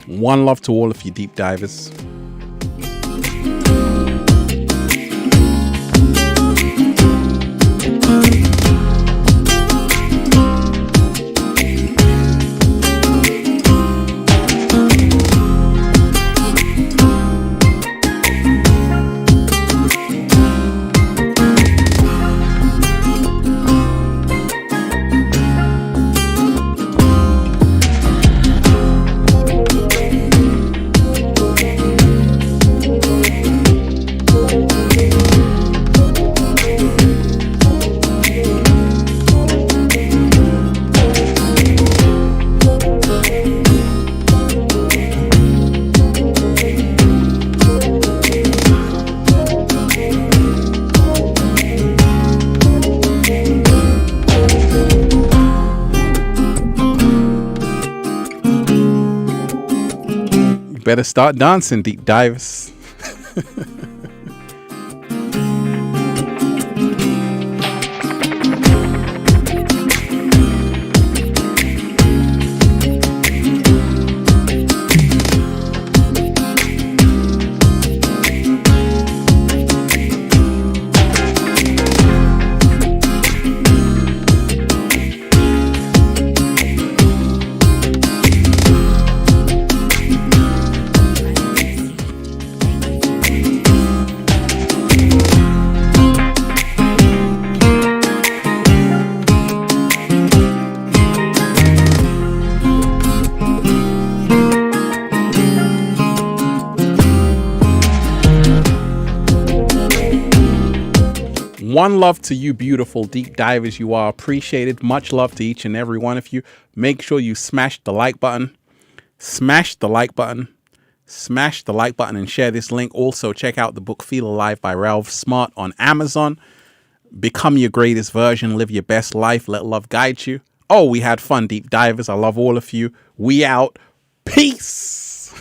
One love to all of you deep divers. Better start dancing, deep divers. One love to you beautiful deep divers. You are appreciated. Much love to each and every one of you. Make sure you smash the like button. Smash the like button. Smash the like button and share this link. Also, check out the book Feel Alive by Ralph Smart on Amazon. Become your greatest version. Live your best life. Let love guide you. Oh, we had fun, deep divers. I love all of you. We out. Peace.